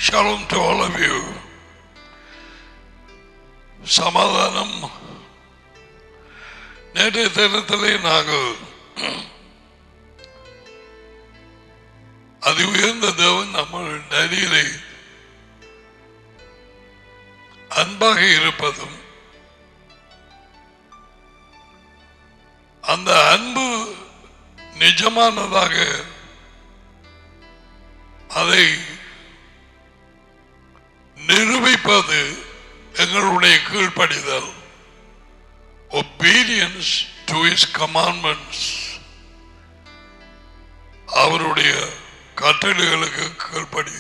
Shalom to all of you. சமாதானம். நேற்றைய தினத்திலே நாங்கள் அதி உயர்ந்த தேவன் நம்ம நடிகரை அன்பாக இருப்பதும் அந்த அன்பு நிஜமானதாக அதை நிரூபிப்பது எங்களுடைய கீழ்ப்படிதல், obedience to his commandments, அவருடைய கட்டளைகளுக்கு கீழ்ப்படி.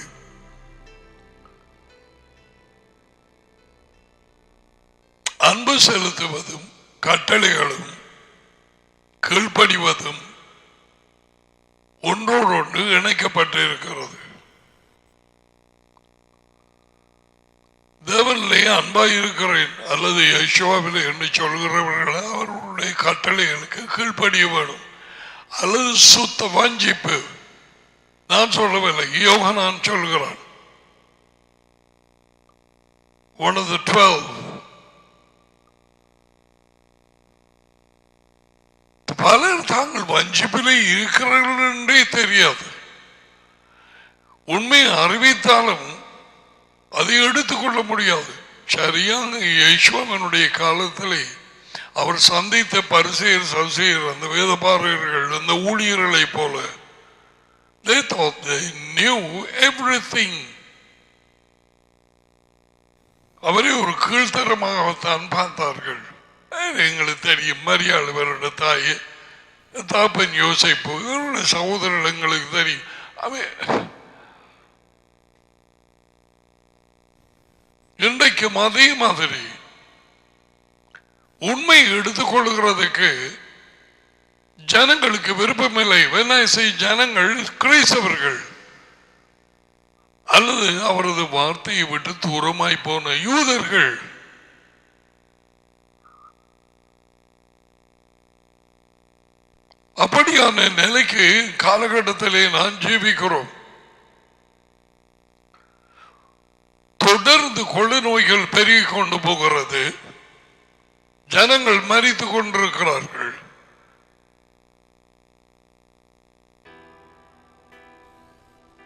அன்பு செலுத்துவதும் கட்டளைகளும் கீழ்ப்படிவதும் ஒன்றோடொன்று இணைக்கப்பட்டு இருக்கிறது. தேவனிலே அன்பாய் இருக்கிறேன் அல்லது யெகோவாவிலே என்று சொல்கிறவர்கள் அவர்களுடைய கட்டளைகளுக்கு கீழ்ப்படிய வேண்டும். அல்லது சுத்த வாஞ்சிப்பு, நான் சொல்லவில்லை, யோகனான் சொல்கிறான். One of the 12. பலர் தாங்கள் வஞ்சிப்பிலே இருக்கிறார்கள் என்றே தெரியாது. உண்மையை அறிவித்தாலும் அதை எடுத்துக்கொள்ள முடியாது. சரியாக யெகோவாவினுடைய காலத்திலே அவர் சந்தித்த பரிசேயர் சதுசேயர் அந்த வேதபாரகர்கள் அந்த ஊழியர்களை போல they thought they knew everything. அவரை ஒரு கீழ்த்தரமாகத்தான் பார்த்தார்கள். எங்களுக்கு தெரியும், மரியாள் இவருடைய தாய், தாப்பன் யோசிப்பு, இவருடைய சகோதரர்கள் எங்களுக்கு தெரியும். இன்றைக்கும் அதே மாதிரி உண்மை எடுத்துக்கொள்கிறதுக்கு ஜனங்களுக்கு விருப்பமில்லை. ஜனங்கள் கிறிஸ்தவர்கள் அல்லது அவரது வார்த்தையை விட்டு தூரமாய் போன யூதர்கள். அப்படியான நிலைக்கு காலகட்டத்திலே நான் ஜீவிக்கிறோம். தொடர்ந்து கொள்ளை நோய்கள் பெருகிக் கொண்டு போகிறது. ஜனங்கள் மரித்துக் கொண்டிருக்கிறார்கள்.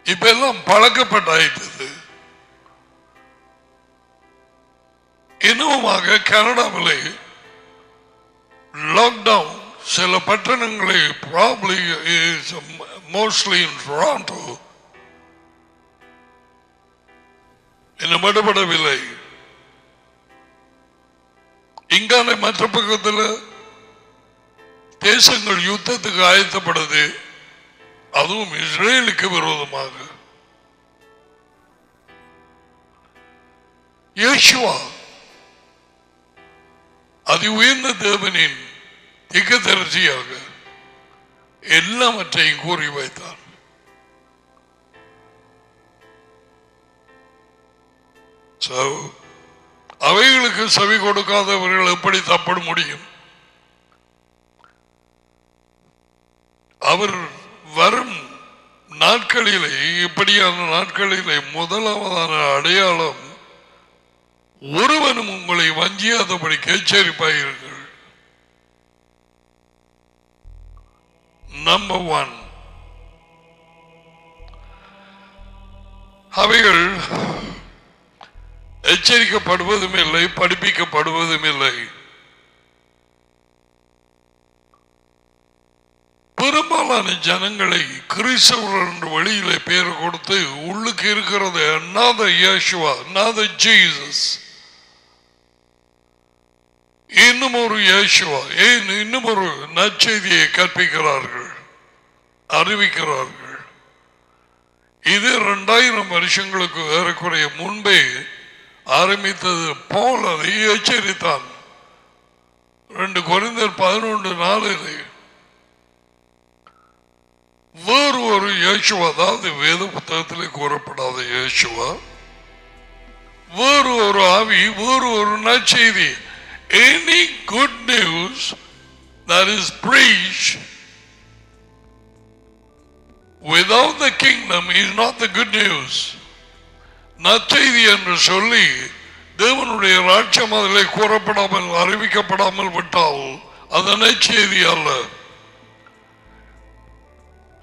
இப்ப எல்லாம் பழக்கப்பட்டாயிட்டது. இன்னுமாக கனடாவிலே லாக்டவுன் சில பட்டணங்களை, probably is mostly in Toronto, இன்னும் விடப்படவில்லை. இங்கான மற்ற பக்கத்தில் தேசங்கள் யுத்தத்துக்கு ஆயத்தப்படுது, அதுவும் இஸ்ரேலுக்கு விரோதமாக. யெகோவா அதி உயர்ந்த தேவனின் திகதரிசியாக எல்லாவற்றையும் கூறி வைத்தார். அவைகளுக்கு செவி கொடுக்காதவர்கள் எப்படி தப்பட முடியும்? அவர் வரும் நாட்களிலே, இப்படியான நாட்களிலே முதலாவதான அடையாளம், ஒருவனும் உங்களை வஞ்சியாதபடி எச்சரிப்பாயிருங்கள். நம்பர் 1, அவைகள் எச்சரிக்கப்படுவதும் இல்லை, படிப்பிக்கப்படுவதும் இல்லை. பெரும்பாலான ஜனங்களை கிறிஸ்தவர்கள் என்று வெளியிலே பேர் கொடுத்து உள்ளுக்கு இருக்கிறது another Yeshua, another Jesus, இன்னும் ஒரு யேசுவா, இன்னும் ஒரு நற்செய்தியை கற்பிக்கிறார்கள், அறிவிக்கிறார்கள். இது 2000 வருஷங்களுக்கு ஏறக்குறைய முன்பே ஆரம்பித்தது. பவுல் அதை எச்சரித்தான். 2 கொரிந்தியர் 11:4 வேறு ஒரு யேசுவா, அதாவது வேத புத்தகத்திலே கூறப்படாத யேசுவா, வேறு ஒரு ஆவி, வேறு ஒரு நற்செய்தி. Any good news that is preached without the kingdom is not the good news. நற்செய்தி என்று சொல்லி தேவனுடைய ராஜ்யம் அதிலே கூறப்படாமல் அறிவிக்கப்படாமல் விட்டால் அது நற்செய்தி அல்ல.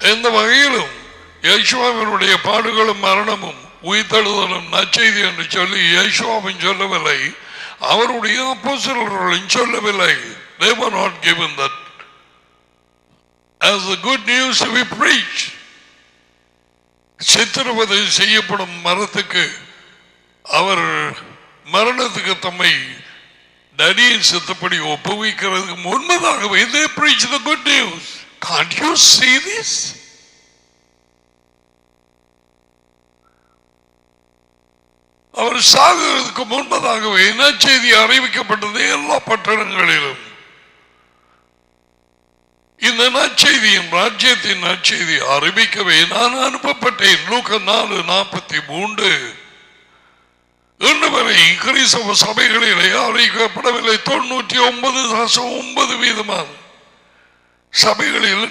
எந்த வகையிலும் இயேசுவினுடைய பாடுகளும் மரணமும் உயிர்த்தெழுதலும் நற்செய்தி என்று சொல்லி இயேசுவும் சொல்லவில்லை, அவருடைய அப்போஸ்தலர்களும் சொல்லவில்லை. They were not given that as the good news to be preached. சித்திரவதை செய்யப்படும் மரத்துக்கு அவர் மரணத்துக்கு தம்மை டடியின் சித்தப்படி ஒப்புவிக்கிறதுக்கு முன்பதாகவே they preach the good news. Can't you see this? அவர் சாகிறதுக்கு முன்பதாகவே நற்செய்தி அறிவிக்கப்பட்டது எல்லா பட்டணங்களிலும். இந்த நற்செய்தியின் ராஜ்யத்தின் நற்செய்தி அறிவிக்கவே நான் அனுப்பப்பட்டேன். லூக்கா 4:43. இன்று வரை கிறிஸ்தவ சபைகளிலே அறிவிக்கப்படவில்லை. 99.9% சபைகளில்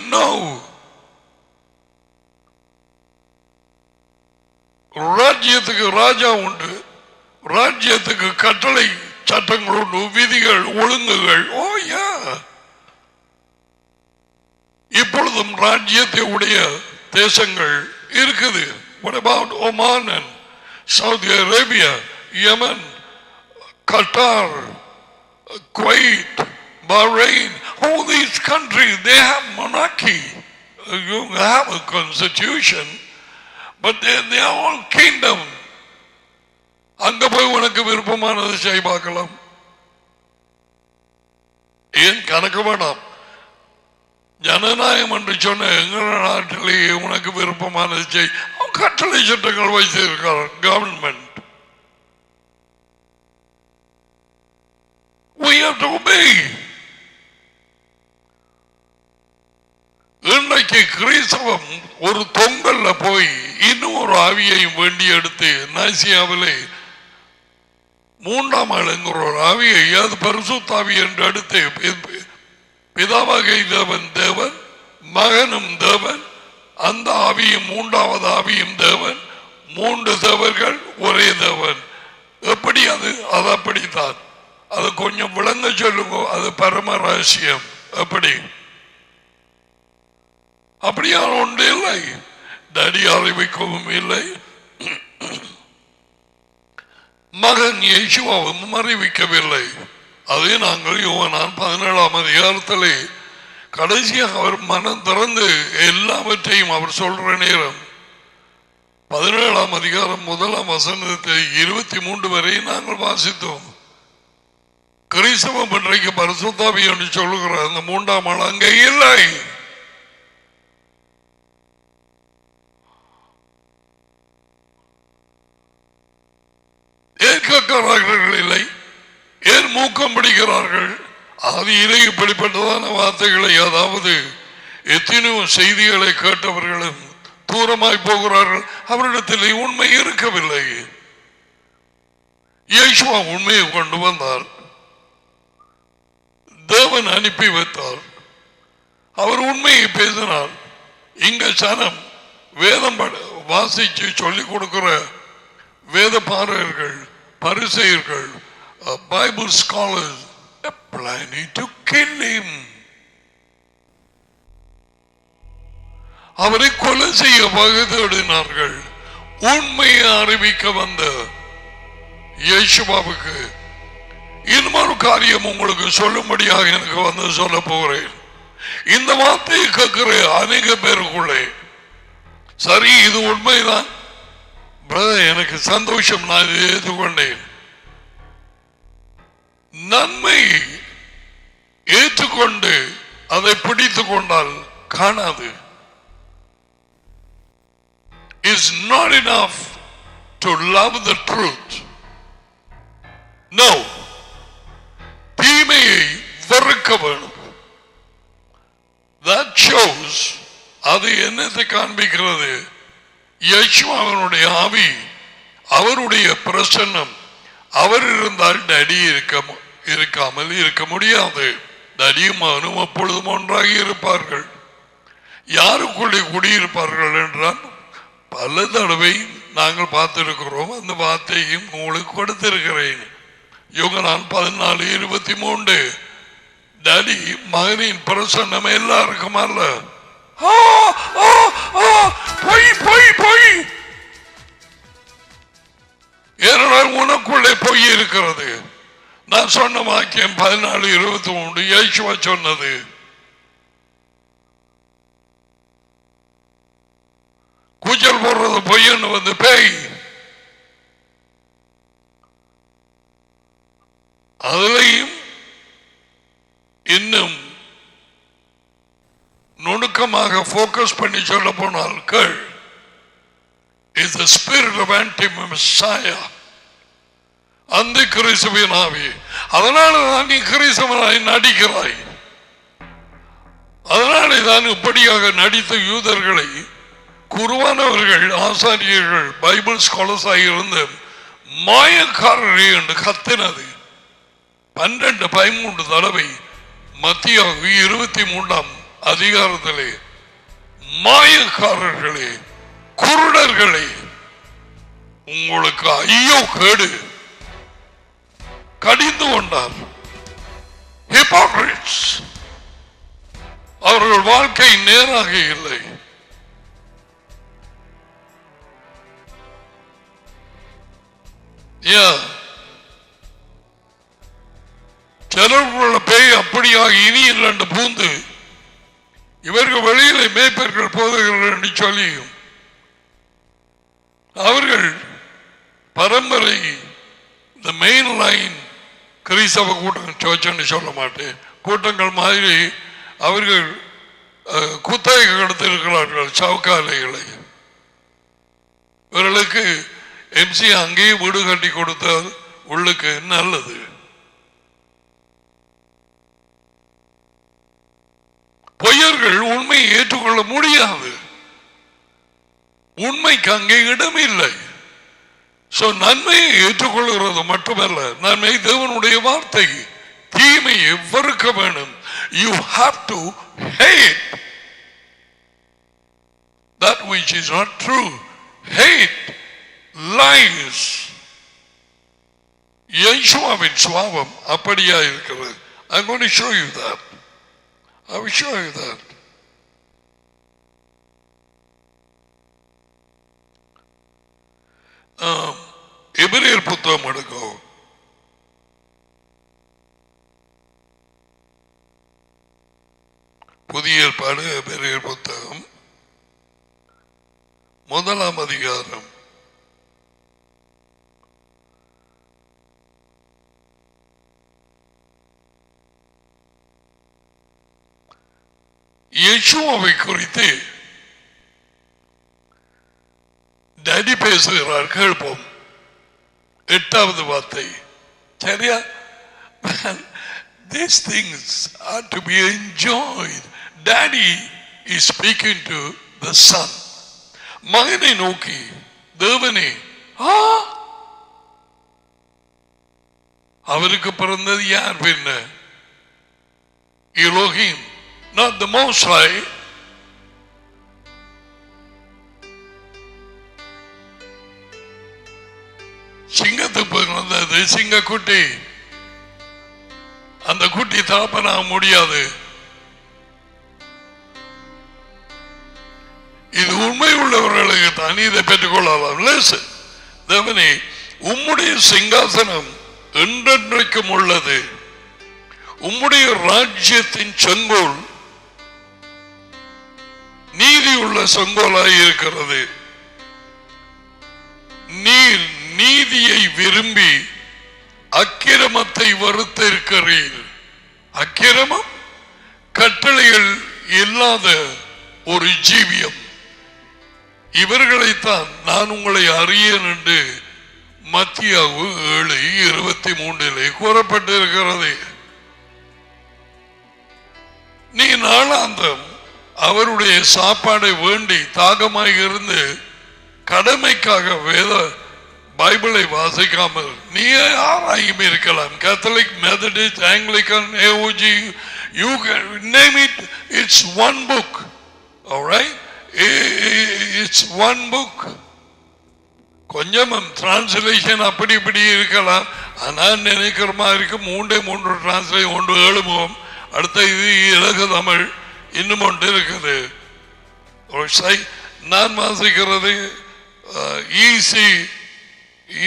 ராஜ்யத்துக்கு ராஜா உண்டு, ராஜ்யத்துக்கு கட்டளை சட்டங்கள் உண்டு, விதிகள் ஒழுங்குகள். இப்பொழுதும் ராஜ்யத்தை உடைய தேசங்கள் இருக்குது. What about Oman and Saudi Arabia, Yemen, Qatar, Kuwait, Bahrain? All these countries, they have monarchy. You have a constitution, but they are all kingdom. அங்க போய் உனக்கு விருப்பமானது செய்ய பார்க்கலாம். ஏன் கணக்கு வேண்டாம். ஜனநாயகம் என்று சொன்ன எங்கள் நாட்டிலேயே உனக்கு விருப்பமானது செய். கட்டளை சட்டங்கள் வைத்திருக்கிறார் government. We have to obey. இன்றைக்கு கிறிஸ்தவம் ஒரு தொங்கல்ல போய் இன்னும் ஒரு ஆவியையும் வேண்டி எடுத்து நாசியாவிலே 3ஆம் ஆளுங்கிற ஒரு ஆவியை, அது பரிசுத்த ஆவி என்று எடுத்து, பிதாவாக தேவன் தேவன், மகனும் தேவன், அந்த ஆவியும் 3வது ஆவியும் தேவன், 3 தேவர்கள் ஒரே தேவன். எப்படி அது அப்படித்தான். அது கொஞ்சம் விளங்க சொல்லுங்க. அது பரம ரகசியம். எப்படி அப்படியான ஒன்று இல்லை. டடி அறிவிக்கவும் இல்லை, மகன் இயேசுவும் அறிவிக்கவில்லை. அதே நாங்கள் யோவான் 17ஆம் அதிகாரத்திலே கடைசியாக அவர் மனம் திறந்து எல்லாவற்றையும் அவர் சொல்ற நேரம் 17ஆம் அதிகாரம் 1ஆம் வசனத்தை 23 வரை நாங்கள் வாசித்தோம். கிறிஸ்தவம் இன்றைக்கு பரிசுத்த ஆவி என்று சொல்லுகிற அந்த 3ஆம் ஆள் அங்கே இல்லை. ஏன் கேட்கிறார்கள் இல்லை? ஏன் மூக்கம் பிடிக்கிறார்கள்? ஆதியிலே இப்படிப்பட்டதான வார்த்தைகளை, அதாவது எத்தனையோ செய்திகளை கேட்டவர்களும் தூரமாய் போகிறார்கள். அவரிடத்தில் உண்மை இருக்கவில்லை. இயேசுவா உண்மையை கொண்டு வந்தார், தேவன் அனுப்பி வைத்தார், அவர் உண்மையை பேசினார். இங்க சனம் வேதம் வாசிச்சு சொல்லிக் கொடுக்கிற வேத பாரகர்கள், பரிசேயர்கள், Bible scholars are planning to kill him. அவரை கொலை செய்ய வகை தேடினார்கள். உண்மையை அறிவிக்க வந்த இயேசுவாவுக்கு இன்னொரு காரியம் உங்களுக்கு சொல்லும்படியாக எனக்கு வந்து சொல்ல போகிறேன். இந்த வார்த்தையை கேட்கிற அநேக பேருக்குள்ளே, சரி இது உண்மைதான் பிரதர், எனக்கு சந்தோஷம், நான் இதை ஏற்றுக்கொண்டேன். நன்மை ஏற்றுக்கொண்டு அதை பிடித்துக் கொண்டால் காணாது. It's not enough to love the truth. No. தீமையை வெறுக்க வேணும். That shows, அது என்னத்தை காண்பிக்கிறது? இயேசுவினுடைய ஆவி, அவருடைய பிரசன்னம் அவர் இருந்தால் டடி இருக்காமல் இருக்க முடியாது. டடியும் மகனும் அப்பொழுதும் ஒன்றாக இருப்பார்கள். யாருக்குள்ளே குடியிருப்பார்கள் என்றால், பல தடவை நாங்கள் பார்த்திருக்கிறோம். அந்த வார்த்தையும் உங்களுக்கு கொடுத்திருக்கிறேன். யோகனான் 14:23. டாடி மகனின் பிரசன்னம் எல்லாருக்கும் அல்ல. பொய் பொய் பொய். ஏனென்றால் உனக்குள்ளே பொய் இருக்கிறது. நான் சொன்ன வாக்கியம் 14:23 இயேசுவா சொன்னது. கூச்சல் போடுறது பொய்ன்னு வந்து பேய். அதிலையும் இன்னும் நுணுக்கமாக போக்கஸ் பண்ணி சொல்ல போனால் கேள். is the spirit of anti-Messiah. அந்த கிறிஸ்துவின் ஆவி. அதனால தான் நீ கிறிஸ்தவனாய் நடிக்கிறாய். அதனாலே தான் இப்படியாக நடித்த யூதர்களை குருவானவர்கள், ஆசாரியர்கள், பைபிள் ஸ்காலர்ஸாக இருந்த மாயக்காரரே என்று கத்தினது 12-13 தடவை மத்திய 23ஆம் அதிகாரத்திலே மாயக்காரர்களே, குருடர்களே, உங்களுக்கு ஐயோ கேடு. கடிந்து கொண்டார். ஹிப்போக்ரிட்ஸ். அவர்கள் வாழ்க்கை நேராக இல்லை. சிலருக்குள்ள பேய் அப்படியாக இனி இரண்டு பூந்து இவர்கள் வெளியிலே மேய்ப்பர்கள் போதுகிறார்கள் என்று சொல்லி அவர்கள் பரம்பரை இந்த மெயின் லைன் கிறிஸ்தவ கூட்டம், சர்ச்சுன்னு சொல்ல மாட்டேன், கூட்டங்கள் மாதிரி அவர்கள் குத்தகை எடுத்திருக்கிறார்கள் சவுக்காலைகளை. இவர்களுக்கு எம்சி அங்கேயே வீடு கட்டி கொடுத்தால் உள்ளுக்கு நல்லது. பொய்யர்கள் உண்மையை ஏற்றுக்கொள்ள முடியாது. உண்மைக்கு அங்கே இடம் இல்லை. நன்மையை ஏற்றுக்கொள்கிறது மட்டுமல்ல, நன்மை தேவனுடைய வார்த்தை. தீமை எவ்வருக்க வேணும். You have to hate that which is not true. Hate lies. யேசுவின் சுபாவம் அப்படியா இருக்கிறது. I'm going to show you that. I will show you that. எபிரேயர் புத்தகம் எடுக்கும். புதிய ஏற்பாடு எபிரேயர் புத்தகம் 1ஆம் அதிகாரம். யேசுவை குறித்து டாடி பேசுகிறார். கேட்போம். 8வது வார்த்தை. சரியா? These things are to be enjoyed. Daddy is speaking to the son. மகனை நோக்கி தேவனே, அவருக்கு பிறந்தது யார்? பின்ன Elohim, not the Most High. சிங்கத்துக்கு பிறந்தது சிங்கக்குட்டி. அந்த குட்டி தாப்பனாக முடியாது. இது உண்மை உள்ளவர்களுக்கு தான் இதை பெற்றுக் கொள்ளலாம். தேவனே, உம்முடைய சிங்காசனம் என்றென்றைக்கும் உள்ளது. உம்முடைய ராஜ்யத்தின் செங்கோல் நீதி உள்ள செங்கோலாய் இருக்கிறது. நீர் நீதியை விரும்பி அக்கிரமத்தை வெறுத்திருக்கிறீர். அக்கிரமம் கட்டளைகள் இல்லாத ஒரு ஜீவியம். இவர்களைத்தான் நான் உங்களை அறியேன் என்று மத்திய 7:23 கூறப்பட்டிருக்கிறது. நீ நாளாந்தம் அவருடைய சாப்பாடை வேண்டி தாகமாக இருந்து கடமைக்காக வேத பைபிளை வாசிக்காமல் நீ யாராயும் இருக்கலாம். Catholic, Methodist, Anglican, AOG, you can name it. It's one book. All right? It's one book. கொஞ்சம் டிரான்ஸ்லேஷன் அப்படி இப்படி இருக்கலாம். ஆனால் நினைக்கிற மாதிரி 3 டிரான்ஸ்லேஷன், ஒன்று ஏழுமுகம், அடுத்த இது இலகு தமிழ், இன்னும் ஒன்று இருக்குது. நான் வாசிக்கிறது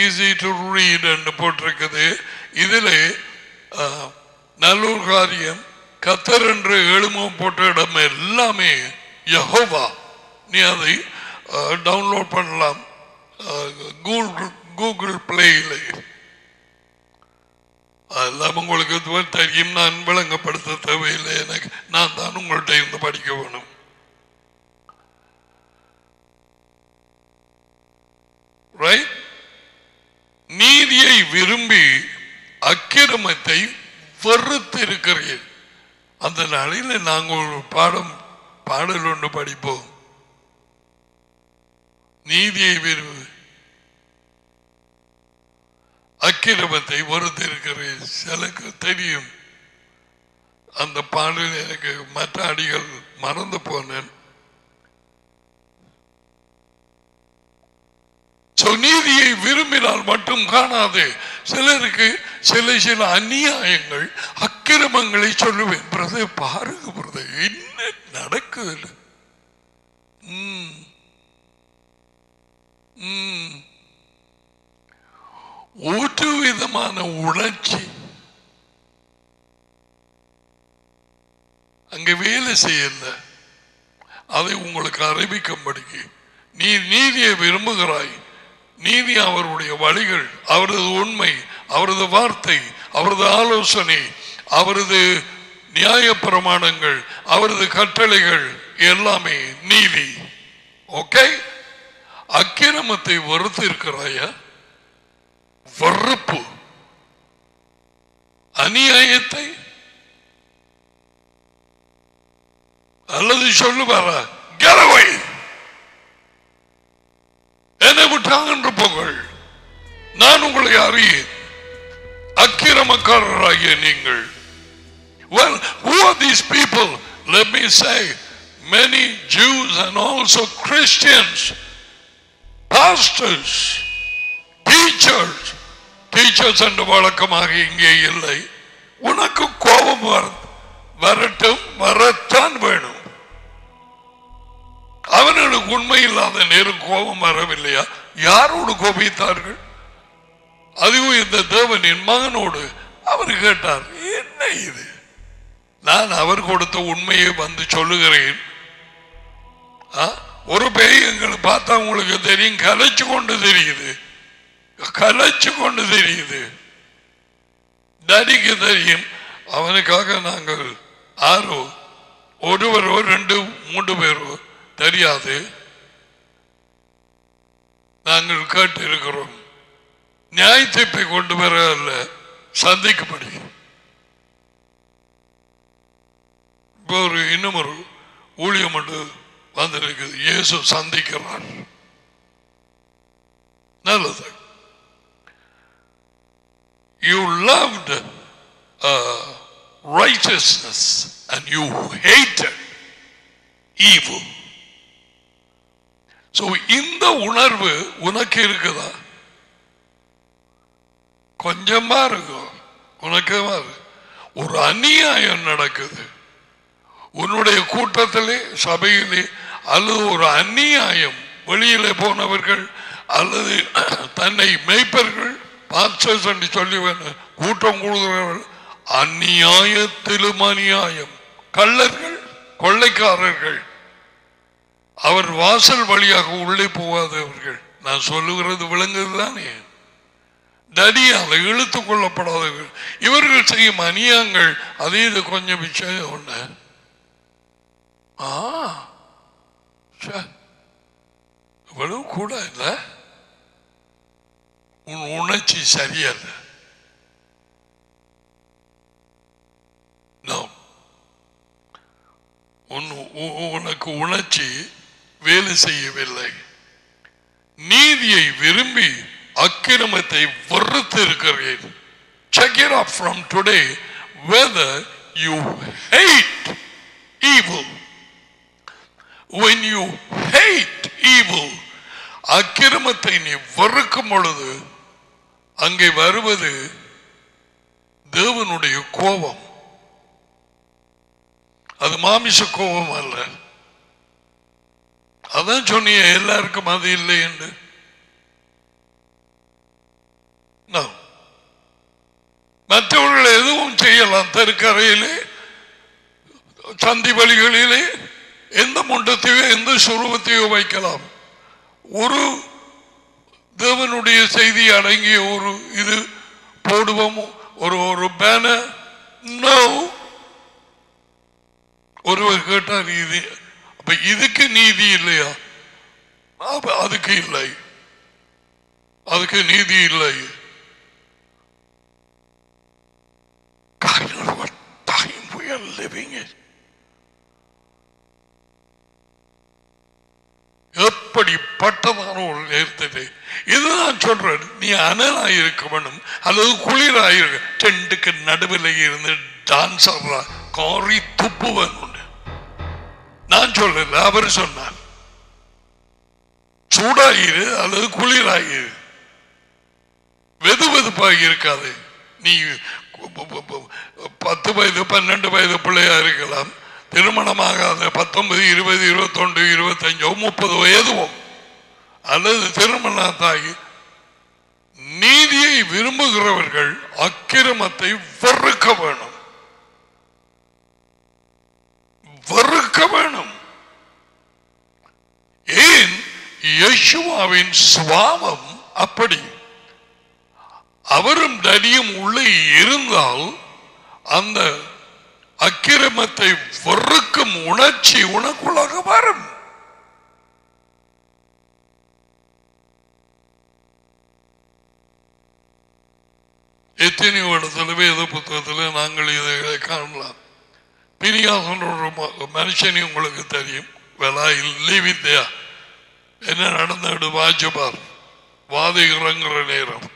ஈஸி டு ரீட் என்று போட்டிருக்குது. இதில் நல்லூர் காரியம் கத்தர் என்று எழுமுகம் போட்ட இடம் எல்லாமே யெகோவா. நீ அதை டவுன்லோட் பண்ணலாம் கூகுள் பிளேயில். அதெல்லாம் உங்களுக்கு தெரியும், நான் விளங்கப்படுத்த தேவையில்லை. எனக்கு நான் தான் உங்கள்கிட்ட இருந்து படிக்க வேணும். ரைட்? நீதியை விரும்பி அக்கிரமத்தை வெறுத்திருக்கிறீர்கள். அந்த நாளில் நாங்கள் ஒரு பாடல் ஒன்று படிப்போம். நீதியை விரும்பி அக்கிரமத்தை வெறுத்திருக்கிறீர்கள். சிலக்கு தெரியும் அந்த பாடல், எனக்கு மற்ற அடிகள் மறந்து போனேன். நீதியை விரும்பினால் மட்டும் காணாது. சிலருக்கு சில அநியாயங்கள் அக்கிரமங்களை சொல்லுவேன். பிரதர் பாருங்க பிரதர் என்ன நடக்குது. ஒரு விதமான உணர்ச்சி அங்க வேலை செய்யல. அதை உங்களுக்கு அறிவிக்கும்படிக்கு நீ நீதியை விரும்புகிறாய். நீதி அவருடைய வழிகள், அவரது உண்மை, அவரது வார்த்தை, அவரது ஆலோசனை, அவரது நியாய பிரமாணங்கள், அவரது கட்டளைகள் எல்லாமே நீதி. ஓகே? அக்கிரமத்தை வெறுத்து இருக்கிறாயா? வெறுப்பு. அநியாயத்தை அல்லது சொல்லுவாரா கெலவை என்னை விட்டாங்க என்று புகழ். நான் உங்களை அறியேன், அக்கிரமக்காரராகிய நீங்கள். Well, who are these people? Let me say, many Jews and also Christians, pastors, teachers என்ற வழக்கமாக இங்கே இல்லை. உனக்கு கோபம் வரட்டும், வரத்தான் வேணும். அவர்களுக்கு உண்மை இல்லாத நேரம் கோபம் வரவில்லையா? யாரோடு கோபித்தார்கள்? அதுவும் இந்த தேவனின் மகனோடு. அவர் கேட்டார், என்ன இது? நான் அவர் கொடுத்த உண்மையை வந்து சொல்லுகிறேன். ஒரு பேய் எங்களை பார்த்தா உங்களுக்கு தெரியும், கலைச்சு கொண்டு தெரியுது. நடிக்க தெரியும். அவனுக்காக நாங்கள் ஆரோ ஒருவரோ 2-3 பேரோ தெரியாது, நாங்கள் கேட்டு இருக்கிறோம். நியாய தீர்ப்பை கொண்டு வர அல்ல, சந்திக்கப்படி. இப்போ இன்னும் ஒரு ஊழியம் வந்திருக்குது, இயேசு சந்திக்கிறார். நல்லது. You loved righteousness and you hated evil. So இந்த உணர்வு உனக்கு இருக்குதா? கொஞ்சமா இருக்கும். உனக்கு ஒரு அநியாயம் நடக்குது உன்னுடைய கூட்டத்திலே, சபையிலே, அல்லது ஒரு அநியாயம், வெளியிலே போனவர்கள் அல்லது தன்னை மேய்ப்பர்கள் பாஸ்டர்ஸ் என்று சொல்லி கூட்டம் கூடுகிறவர்கள், அநியாயத்திலும் அநியாயம், கள்ளர்கள், கொள்ளைக்காரர்கள், அவர் வாசல் வழியாக உள்ளே போகாதவர்கள். நான் சொல்லுகிறது விளங்குதுதானே? தடியால் இழுத்துக் கொள்ளப்படாதவர்கள், இவர்கள் செய்யும் அநியாயங்கள். அதே இது கொஞ்சம் விஷயம் ஒண்ணு. இவ்வளவு கூட இல்ல, உன் உணர்ச்சி சரியல்ல. உனக்கு உணர்ச்சி வேலை செய்யவில்லை. நீதியை விரும்பி அக்கிரமத்தை வெறுத்து இருக்கிறேன். Check it up from today whether you hate evil. When you hate evil, அக்கிரமத்தை நீ வெறுக்கும் பொழுது அங்கே வருவது தேவனுடைய கோபம். அது மாமிச கோபம் அல்ல. அதான் சொன்னிய எல்லாருக்கும் அது இல்லை என்று. மற்றவர்கள் எதுவும் செய்யலாம். தெருக்கரையிலே, சந்தி வழிகளிலே எந்த முண்டத்தையோ எந்த சுரூபத்தையோ வைக்கலாம். ஒரு தேவனுடைய செய்தி அடங்கிய ஒரு இது போடுவோம், ஒரு பேனர். ஒருவர் கேட்டார், இது அப்ப இதுக்கு நீதி இல்லையா? அதுக்கு இல்லை, அதுக்கு நீதி இல்லை. எப்படிப்பட்டதான ஒரு நேரத்தை இதுதான் சொல்றேன். நீ அனலாயிருக்க வேணும் அல்லது குளிராயிருக்க. ரெண்டுக்கு நடுவில் இருந்து டான்ஸ் ஆடுறா காரி துப்புவன் உண்டு. நான் சொல்லல, அவர் சொன்னார். சூடாயிரு அல்லது குளிராயிரு, வெது வெதுப்பாக இருக்காது. நீ 10 வயது 12 வயது பிள்ளையா இருக்கலாம், திருமணமாகாத 19 20 21 25 30 வயதுவோம், அல்லது திருமணத்தாகி. நீதியை விரும்புகிறவர்கள் அக்கிரமத்தை வெறுக்க வேணும், வெறுக்க வேணும். ஏன்? யேசுவாவின் சுபாவம் அப்படி. அவரும் தடியும் உள்ளே இருந்தால் அந்த அக்கிரமத்தை வெறுக்கும் உணர்ச்சி உனக்குள்ளாக வரும். எத்தனையோ இடத்துல வேத புத்தகத்தில் நாங்கள் இதை காணலாம். பிரியாசன் ஒரு மனுஷனி உங்களுக்கு தெரியும். லீவித்யா என்ன நடந்து வாஜ்பார் வாதி இறங்குற நேரம்.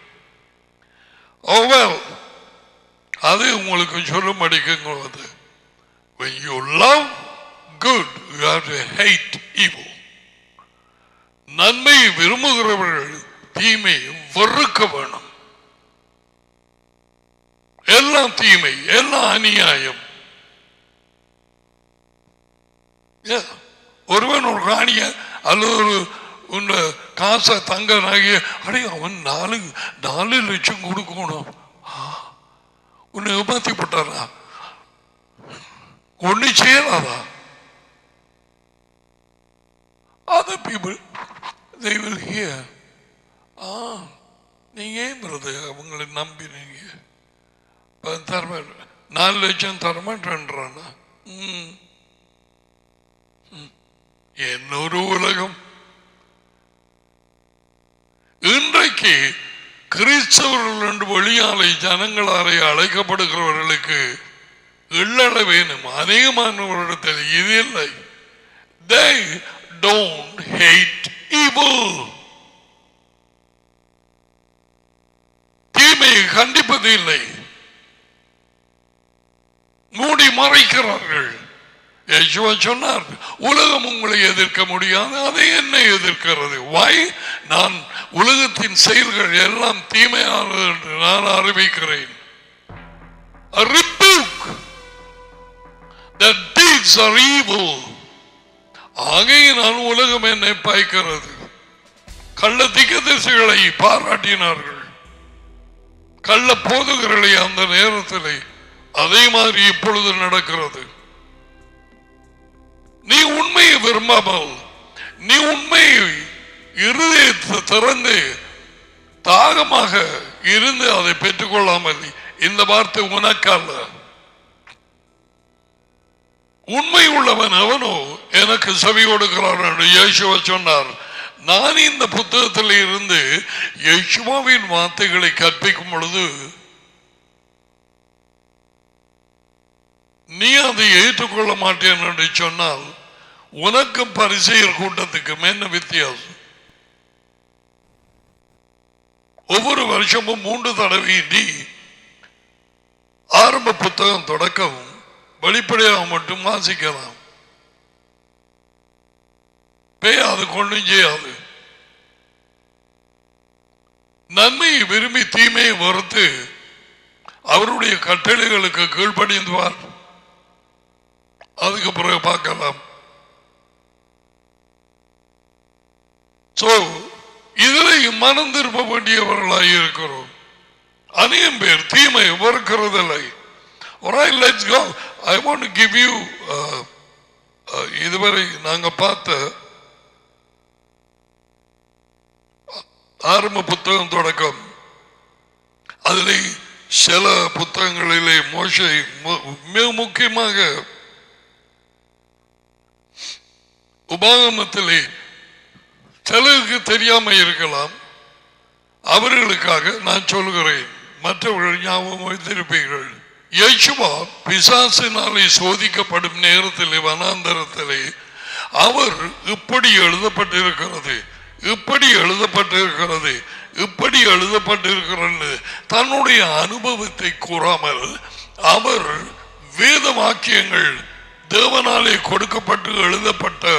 அது உங்களுக்கு சொல்லும்படிக்குங்கிறது. When you love good, you have to hate evil. நன்மையை விரும்புகிறவர்கள் தீமை வெறுக்க வேணும். எல்லாம் தீமை, எல்லாம் அநியாயம். ஒருவன் ஒரு ராணிய அல்லது ஒரு காசை தங்க நகைய அடே அவன் 4 லட்சம் கொடுக்கணும், உன்னை ஏமாத்தி போட்டாரா? ஒண்ணு செய்யலாதா? Other people, they will hear, நீங்க ஏன் அவங்களை நம்பினீங்க? 4 லட்சம் தரமாட்டேன்றானா? என்னொரு உலகம். இன்றைக்கு கிறிஸ்தவர்கள் என்று வெளியாலை ஜனங்களாலே அழைக்கப்படுகிறவர்களுக்கு எள்ளட வேணும். அநேகமானவரிடத்தில் இது இல்லை. They don't hate evil. தீமையை கண்டிப்பது இல்லை, மூடி மறைக்கிறார்கள். யேசுவா சொன்னார், உலகம் உங்களை எதிர்க்க முடியாது, அதை என்ன எதிர்க்கிறது? Why? நான் உலகத்தின் செயல்கள் எல்லாம் தீமையானது என்று நான் அறிவிக்கிறேன். A rebuke that deeds are evil. ஆகையினால் உலகம் என்னை பாய்க்கிறது. கள்ள திகதிசைகளை பாராட்டினார்கள், கள்ள போதுகளை அந்த நேரத்தில். அதே மாதிரி இப்பொழுது நடக்கிறது. நீ உண்மையை விரும்பாமல், நீ உண்மையை இருதயத்தை திறந்து தாகமாக இருந்து அதை பெற்றுக்கொள்ளாமல், இந்த வார்த்தை உனக்கல்ல. உண்மை உள்ளவன் அவனோ எனக்கு செவி கொடுக்கிறான் என்று இயேசுவா சொன்னார். நான் இந்த புத்தகத்தில் இருந்து இயேசுவாவின் வார்த்தைகளை கற்பிக்கும் பொழுது நீ அதை ஏற்றுக்கொள்ள மாட்டேன் என்று சொன்னால் உனக்கும் பரிசேயர் கூட்டத்துக்கும் என்ன வித்தியாசம்? ஒவ்வொரு வருஷமும் 3 தடவை நீ ஆரம்ப புத்தகம் தொடக்கவும் வெளிப்படையாக மட்டும் வாசிக்கலாம். பேயாது கொண்டும் செய்யாது. நன்மையை விரும்பி தீமையை வறுத்து அவருடைய கட்டளைகளுக்கு கீழ்ப்படிந்துவார். அதுக்கு பிறகு பார்க்கலாம். இதில் மனம் திரும்ப வேண்டியவர்களாக இருக்கிறோம். அநேகம் பேர் தீமை வெறுக்கிறதில்லை. Alright, let's go. I want to give you இதுவரை நாங்க பார்த்த ஆரம்ப புத்தகம் தொடக்கம், அதிலே சில புத்தகங்களிலே மோசே மிக முக்கியமாக உபாகமத்திலே சிலருக்கு தெரியாம இருக்கலாம், அவர்களுக்காக நான் சொல்கிறேன், மற்றவர்கள் ஞாபகம் வைத்திருப்பீர்கள். யேசுவா பிசாசினாலே சோதிக்கப்படும் நேரத்திலே வனாந்தரத்திலே அவர் இப்படி எழுதப்பட்டிருக்கிறது, இப்படி எழுதப்பட்டிருக்கிறது, இப்படி எழுதப்பட்டிருக்கிறது தன்னுடைய அனுபவத்தை கூறாமல் அவர் வேத வாக்கியங்கள் தேவனாலே கொடுக்கப்பட்டு எழுதப்பட்ட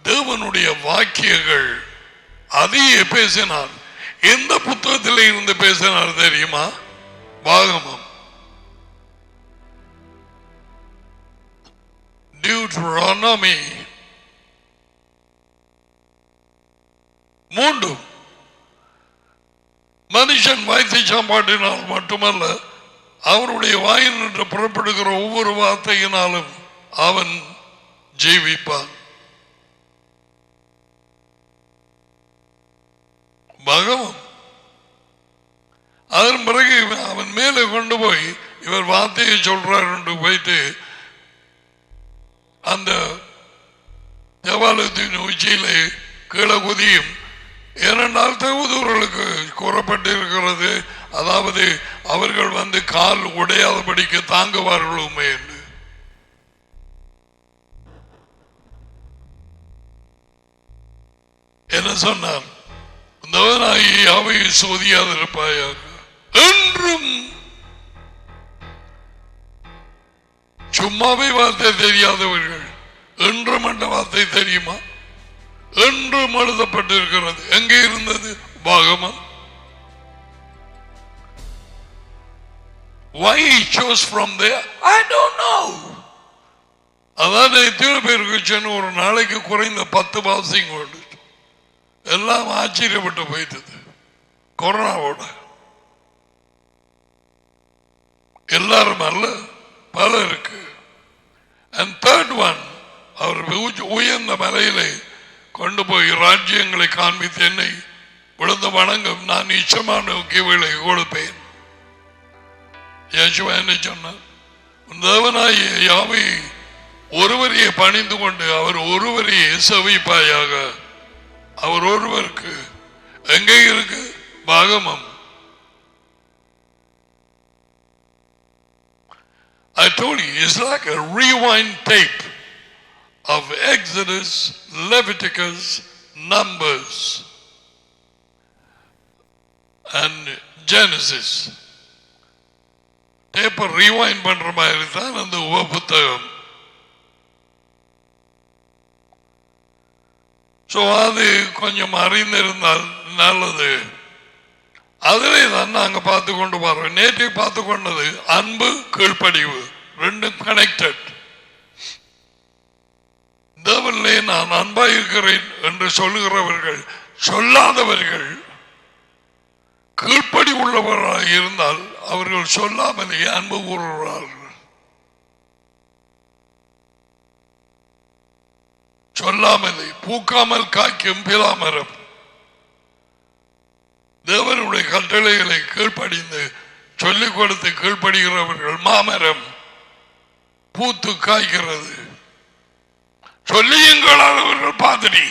தேவனுடைய வாக்கியங்கள் அதையே பேசினார். எந்த புத்தகத்திலே இருந்து பேசினார் தெரியுமா? பாகமம், Deuteronomy 3. மனுஷன் வாய்த்தை சாப்பாட்டினால் மட்டுமல்ல, அவருடைய வாயில் நின்று புறப்படுகிற ஒவ்வொரு வார்த்தையினாலும் அவன் ஜீவிப்பான். பாகவம். அதன் பிறகு அவன் மேலே கொண்டு போய் இவர் வார்த்தையை சொல்றார் என்று போயிட்டு அந்த தேவாலயத்தின் உச்சியிலே கீழே குதியும். ஏனென்றால் தகுதூர்களுக்கு கூறப்பட்டிருக்கிறது, அதாவது அவர்கள் வந்து கால் உடையாதபடிக்கு தாங்குவார்களுமே என்று. என்ன சொன்னார்? அவை சோதியாதிருப்பாயாக என்றும். சும்மாவே வார்த்தை தெரியாதவர்கள் என்றும் என்ற வார்த்தை தெரியுமா? என்றும் எழுதப்பட்டிருக்கிறது. எங்கே இருந்தது? பாகமம். Why he chose from there? I don't know. அதாவது எத்தனை பேருக்கு சென்று ஒரு நாளைக்கு குறைந்த 10 பாசிங் வேர்டு எல்லாம் ஆச்சரியப்பட்டு போயிட்டது. கொரோனாவோட எல்லாரும் அல்ல, பல இருக்கு. அண்ட் தேர்ட் ஒன், அவர் உயர்ந்த மலையிலே கொண்டு போய் ராஜ்யங்களை காண்பித்து என்னை விழுந்து வணங்கும், நான் நிச்சயமான கிவிலை கொடுப்பேன். யேசுவா என்ன சொன்னார்? தேவனாகிய யாவை ஒருவரையே பணிந்து கொண்டு அவர் ஒருவரையே செவிப்பாயாக. அவர் ஒருவருக்கு எங்கே இருக்கு? பாகமம். I told you, it's like a rewind tape of Exodus, Leviticus, Numbers and Genesis. Tape rewind பண்ற மாதிரி தான் அந்த உப புத்தகம். அது கொஞ்சம் அறிந்திருந்தால் நல்லது. அதிலே தான் நாங்க பார்த்து கொண்டு போறோம். நேற்று பார்த்து கொண்டது அன்பு, கீழ்ப்படிவு, ரெண்டும் கனெக்டட். தேவனிலே நான் அன்பா இருக்கிறேன் என்று சொல்லுகிறவர்கள், சொல்லாதவர்கள், கீழ்ப்படி உள்ளவர்களாக இருந்தால் அவர்கள் சொல்லாமலேயே அன்பு கூறுகிறார்கள். சொல்லாமலே பூக்காமல் காய்க்கும் பிலாமரம். தேவனுடைய கட்டளைகளை கீழ்ப்படிந்து சொல்லிக் கொடுத்து கீழ்ப்படுகிறவர்கள் மாமரம், பூத்து காய்க்கிறது. சொல்லியுங்களாதவர்கள் பாதிரி.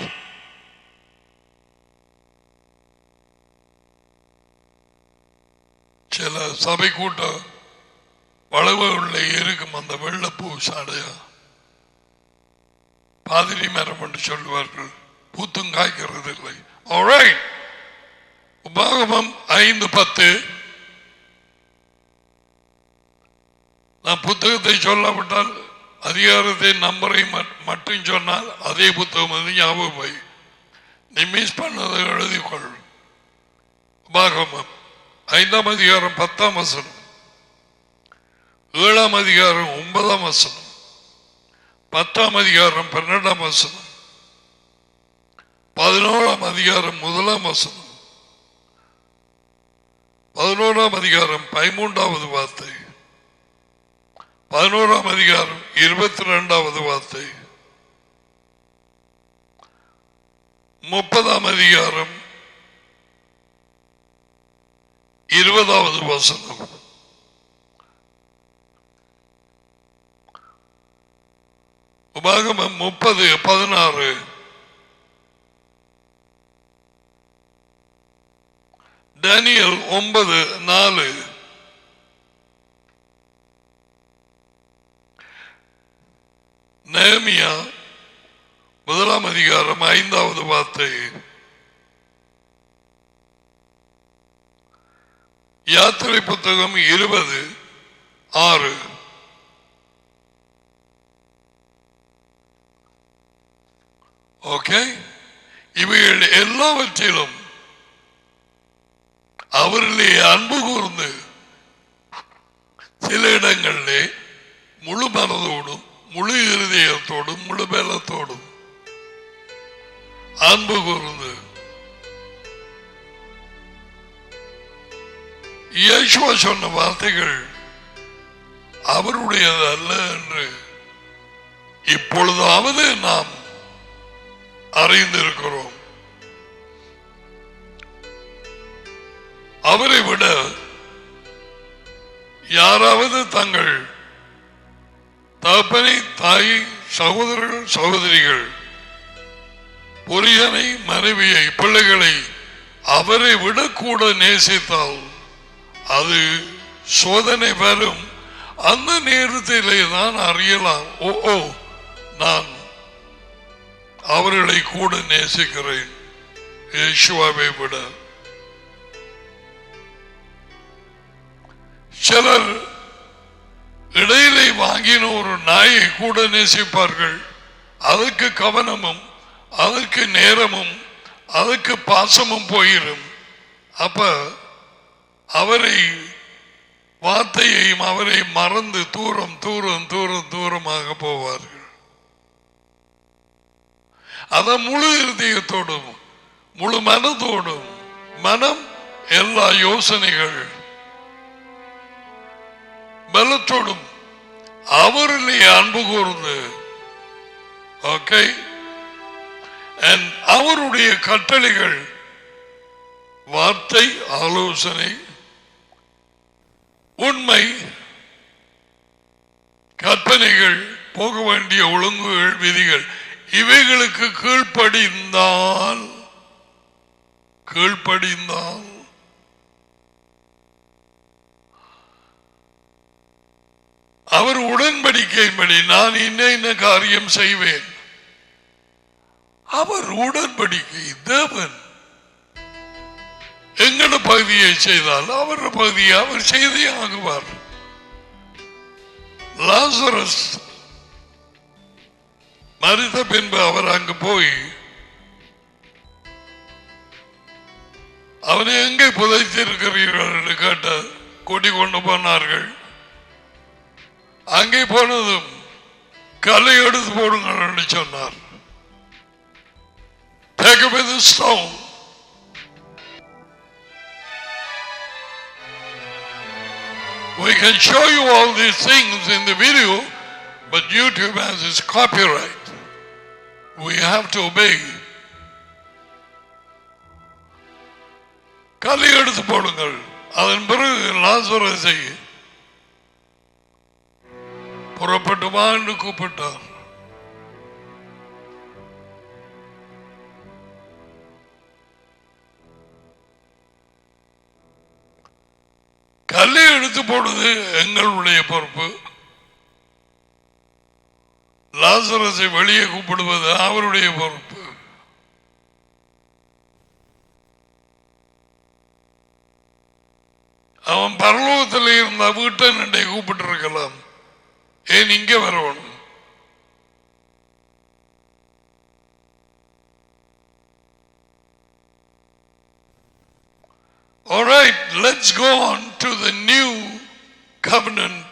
சில சபை கூட்டம் வளவு உள்ள இருக்கும் அந்த வெள்ளப்பூ சாடையா பாதிரி மரம் என்று சொல்லுவார்கள். பூத்தும் காய்க்கிறது இல்லை. உபாகமம் 5:10. நான் புத்தகத்தை சொல்லாவிட்டால் அதிகாரத்தை நம்பரை மட்டும் சொன்னால் அதே புத்தகம் வந்து ஞாபகம் போய் நீ மிஸ் பண்ணதை எழுதிக்கொள். பாகமம் 5ஆம் அதிகாரம் 10ஆம் வசனம், 7ஆம் அதிகாரம் 9ஆம் வசனம், 10ஆம் அதிகாரம் 12ஆம் வசனம், 11ஆம் அதிகாரம் 1ஆம் வசனம், 11ஆம் அதிகாரம் 13வது வார்த்தை, 11ஆம் அதிகாரம் 22வது வார்த்தை, 30ஆம் அதிகாரம் 20வது வசனம். உபாகமம் 30:16, தானியேல் 9:4, நெகேமியா 1ஆம் அதிகாரம் 5வது வார்த்தை, யாத்திரை புத்தகம் 20:6. ஓகே, இவைகள் எல்லாவற்றிலும் அவரிலே அன்பு கூர்ந்து சில இடங்களிலே முழு மனதோடும் முழு இருதயத்தோடும் முழு பலத்தோடும் அன்பு கூர்ந்து இயேசுவா சொன்ன வார்த்தைகள் அவருடையது அல்ல என்று இப்பொழுதாவது நாம் அறிந்திருக்கிறோம். அவரை விட யாராவது தங்கள் தகப்பனை, தாயை, சகோதரர்கள், சகோதரிகள், புரியனை, மனைவியை, பிள்ளைகளை அவரை விட கூட நேசித்தால் அது சோதனை வரும். அந்த நேரத்திலே தான் அறியலாம், ஓ நான் அவர்களை கூட நேசிக்கிறேன் இயேசுவை விட. சிலர் இடையிலே வாங்கின ஒரு நாயை கூட நேசிப்பார்கள். அதற்கு கவனமும் அதற்கு நேரமும் அதற்கு பாசமும் போயிடும். அப்ப அவரை வார்த்தையையும் அவரை மறந்து தூரம் தூரம் தூரம் தூரமாக போவார்கள். அத முழு இருதயத்தோடும் முழு மனதோடும், மனம் எல்லா யோசனைகள் பலத்தோடும் அவரிலே அன்பு கூர்ந்து, ஓகே, அவருடைய கட்டளைகள், வார்த்தை, ஆலோசனை, உண்மை, கற்பனைகள், போக வேண்டிய ஒழுங்குகள், விதிகள், இவைகளுக்கு கீழ்ப்படிந்தால் அவர் உடன்படிக்கையின்படி நான் இன்ன காரியம் செய்வேன். அவர் உடன்படிக்கை தேவன். எங்கட பகுதியை செய்தால் அவர் பகுதியை அவர் செய்தே ஆகுவார். லாசரஸ் மரித்த பின்பு அவர் அங்கு போய் அவனை எங்கே புதைத்திருக்கிறீர்கள் என்று கேட்ட கூட்டிக் கொண்டு போனார்கள். அங்கே போனதும் கல்லை எடுத்து போடுங்கள் என்று சொன்னார். Take away the stone. We can show you all these things in the video, but YouTube has its copyright. We have to obey. கல்லை எடுத்து போடுங்கள். அதன் பிறகு லாசரஸை புறப்பட்டு வா என்று கூப்பிட்டார். கல்லை எடுத்து போடுவது எங்களுடைய பொறுப்பு. லாசரஸை வெளியே கூப்பிடுவது அவருடைய பொறுப்பு. அவன் பரலோகத்தில் இருந்த வீட்டை நண்டை கூப்பிட்டு இருக்கலாம். ஏன் இங்க வரணும்? right, let's go on to the new covenant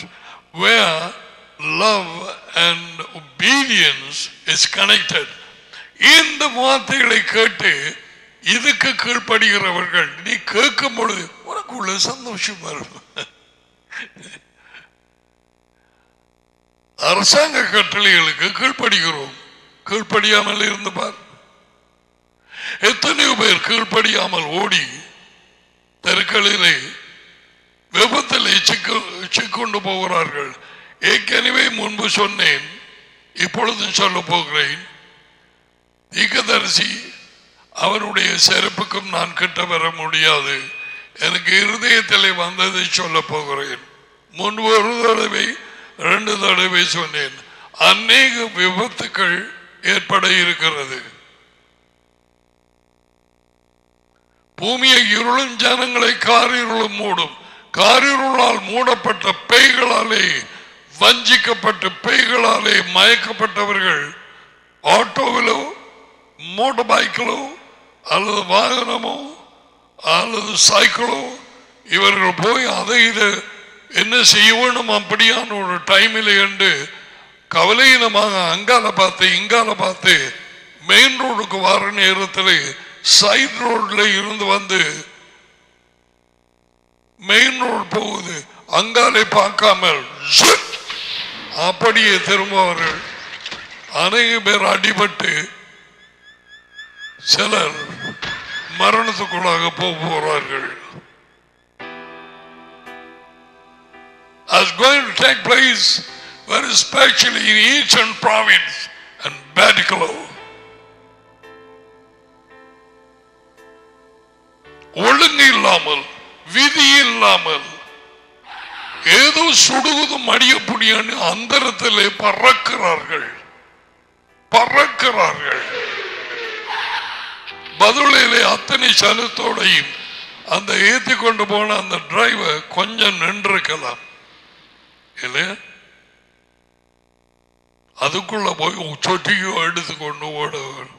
where love and obedience is connected. இந்த வார்த்தைகளை கேட்டு இதுக்கு கீழ்ப்படுகிறவர்கள் நீ கேட்கும் பொழுது உனக்குள்ள சந்தோஷம் வரும். அரசாங்க கட்டளைகளுக்கு கீழ்ப்படுகிறோம். கீழ்ப்படியாமல் இருந்து பார். எத்தனையோ பேர் கீழ்ப்படியாமல் ஓடி தெருக்களிலே விபத்திலே சிக்கொண்டு போகிறார்கள். ஏற்கனவே முன்பு சொன்னேன், இப்பொழுதும் சொல்ல போகிறேன். தீர்க்கதரிசி அவனுடைய செருப்புக்கும் நான் கிட்ட வர முடியாது. எனக்கு இருதயத்திலே வந்ததை சொல்ல போகிறேன். முன்பு ஒரு தடவை 2 தடவை சொன்னேன். அநேக விபத்துக்கள் ஏற்பட இருக்கிறது. பூமியை இருளும் ஜனங்களை காரிருளும் மூடும். காரிருளால் மூடப்பட்ட பேய்களாலே, வஞ்சிக்கப்பட்ட பேய்களாலே மயக்கப்பட்டவர்கள் ஆட்டோவிலோ மோட்டார் பைக்கிலோ அல்லது வாகனமோ அல்லது சைக்கிளோ இவர்கள் போய் அதை இதை என்ன செய்ய வேணும் அப்படியான ஒரு டைமில் என்று கவலையினமாக அங்கால பார்த்து இங்கால பார்த்து மெயின் ரோடுக்கு வர நேரத்தில் சைட் ரோட்ல இருந்து வந்து மெயின் ரோடு போகுது, அங்காலே பார்க்காமல் அப்படியே திரும்பவர்கள் அநேக பேர் அடிபட்டு சிலர் மரணத்துக்குள்ளாக போகிறார்கள். As going to take place very especially in Eastern province and Badikalo. ஒழுங்கு இல்லாமல், விதி இல்லாமல், ஏதோ சுடுவது மடிய புடியான்னு அந்தரத்திலே பறக்கிறார்கள். பதிலே அத்தனை சனத்தோடையும் அந்த ஏற்றி கொண்டு போன அந்த டிரைவர் கொஞ்சம் நின்றிருக்கலாம் இல்லையா? அதுக்குள்ள போய் சொட்டியோ எடுத்துக்கொண்டு ஓடுவார்.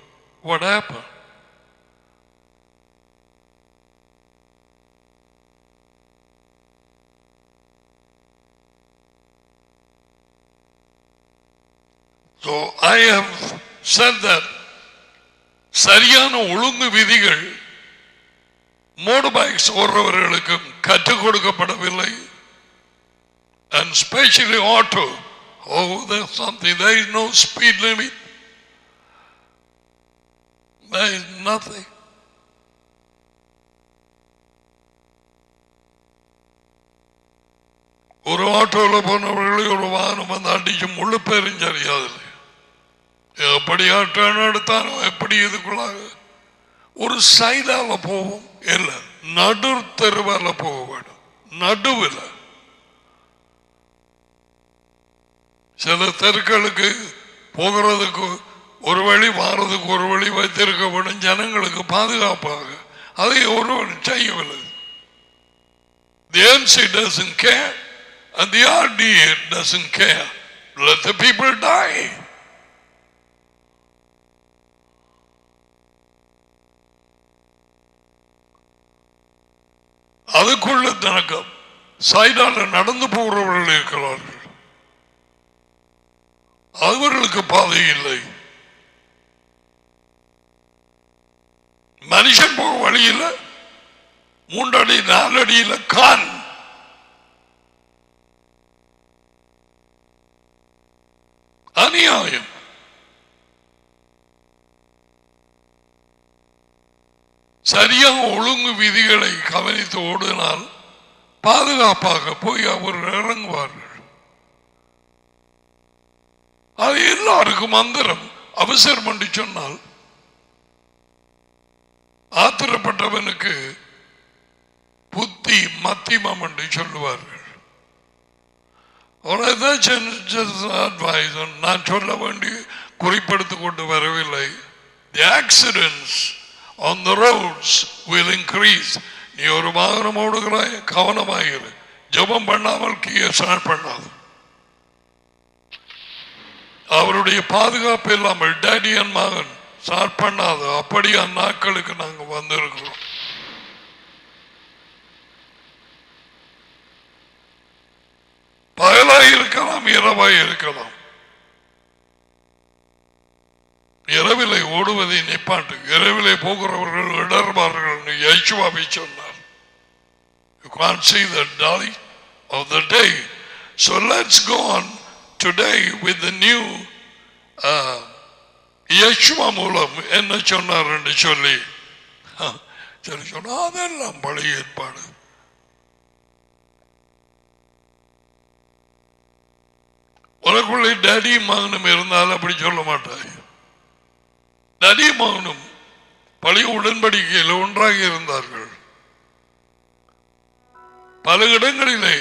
What happened? So I have said that சரியான ஒழுங்கு விதிகள் மோட்டார் பைக்ஸ் ஓடுறவர்களுக்கு கற்றுக் கொடுக்கப்படவில்லை. And especially auto. Oh, there's something. There is no speed limit. There is nothing. ஒரு ஆட்டோவில் போனவர்களை ஒரு வாகனம் வந்து அடிச்சு முழு பேரும் சரியாது. எப்படி ஆட்டம் எடுத்தாலும் எப்படி இதுக்குள்ளாக ஒரு சைடால போவோம் இல்லை, நடு தெருவால போக வேண்டும். நடுவில் சில தெருக்களுக்கு போகிறதுக்கு ஒரு வழி, மாறதுக்கு ஒரு வழி வைத்திருக்க வேண்டும் ஜனங்களுக்கு பாதுகாப்பாக. அதை ஒருவர் செய்யவில்லை. The MC doesn't care and the RDA doesn't care. Let the people die. அதுக்குள்ள தனக்கு சைடால நடந்து போகிறவர்கள் இருக்கிறார்கள். அவர்களுக்கு பாதை இல்லை. மனுஷன் போக வழியில் 3 அடி 4 அடியில் கான். அநியாயம். சரியாக ஒழுங்கு விதிகளை கவனித்து ஓடினால் பாதுகாப்பாக போய் அவர் இறங்குவார்கள். அது எல்லாருக்கும் மந்திரம். அவசரம் என்று சொன்னால் ஆத்திரப்பட்டவனுக்கு புத்தி மத்தியமம் என்று சொல்லுவார்கள். நான் சொல்ல வேண்டிய குறிப்பெடுத்துக் கொண்டு வரவில்லை. The accidents on the roads will increase. நீ ஒரு வாகனம் ஓடுகிறாய், கவனமாயிரு. ஜெபம் பண்ணாமல் கீழே ஸ்டார்ட் பண்ணாது. அவருடைய பாதுகாப்பு இல்லாமல் டேடி என் மகன் ஸ்டார்ட் பண்ணாது. அப்படியா நாட்களுக்கு நாங்கள் வந்திருக்கிறோம். இரவாய் இருக்கலாம். இரவிலே ஓடுவதை நிப்பாட்டு, இரவிலே போகிறவர்கள் இடர்பார்கள் என்று யேசுவாவை சொன்னார். You can't see the dawn of the day. So let's go on today with the new Yeshua மூலம் என்ன சொன்னார் என்று சொல்லி சொன்னா அதெல்லாம் பழைய ஏற்பாடு. உனக்குள்ளே டேடி மகனும் இருந்தால் அப்படி சொல்ல மாட்டாய். டேடி மகனும் பழைய உடன்படிக்கையில் ஒன்றாக இருந்தார்கள். பல இடங்களிலே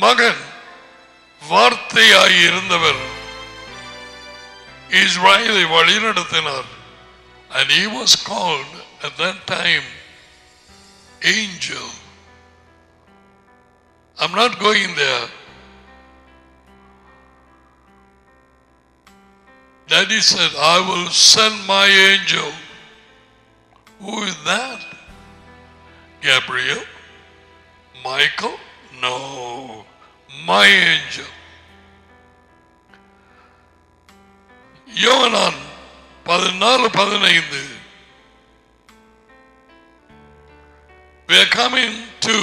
மகன் வார்த்தையாய் இருந்தவர் இஸ்ராயலை வழிநடத்தினார். And he was called at that time angel. I'm not going there. Daddy said, I will send my angel. Who is that? Gabriel? Michael? No. My angel. யோவான் 14:15. We are coming to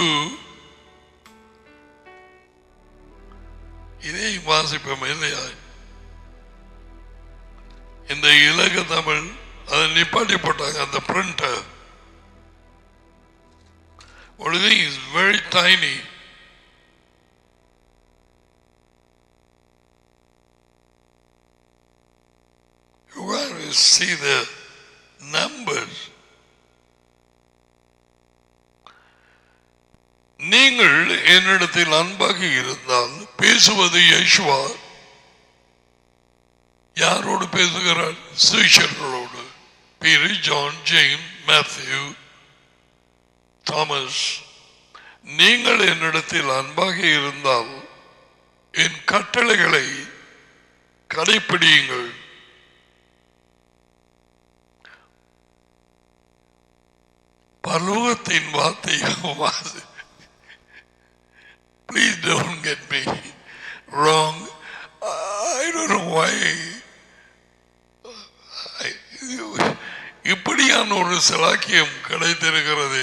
இதே வாசிப்போம் இல்லையா? இந்த இலக தமிழ் அதை நிப்பாட்டி போட்டாங்க. அந்த printer ஒழுங்கு is very tiny. You want to see the numbers. நீங்கள் என்னிடத்தில் அன்பாக இருந்தால், பேசுவது யேசுவா யாரோடு பேசுகிறார்? சீஷர்களோடு. Peter, John, James, Matthew, Thomas. நீங்கள் என்னிடத்தில் அன்பாக இருந்தால் என் கட்டளைகளை கடைப்பிடியுங்கள். பரலோகத்தின் வார்த்தை. Please don't get me wrong. I don't know why. இப்படியான ஒரு சலாக்கியம் கிடைத்திருக்கிறது.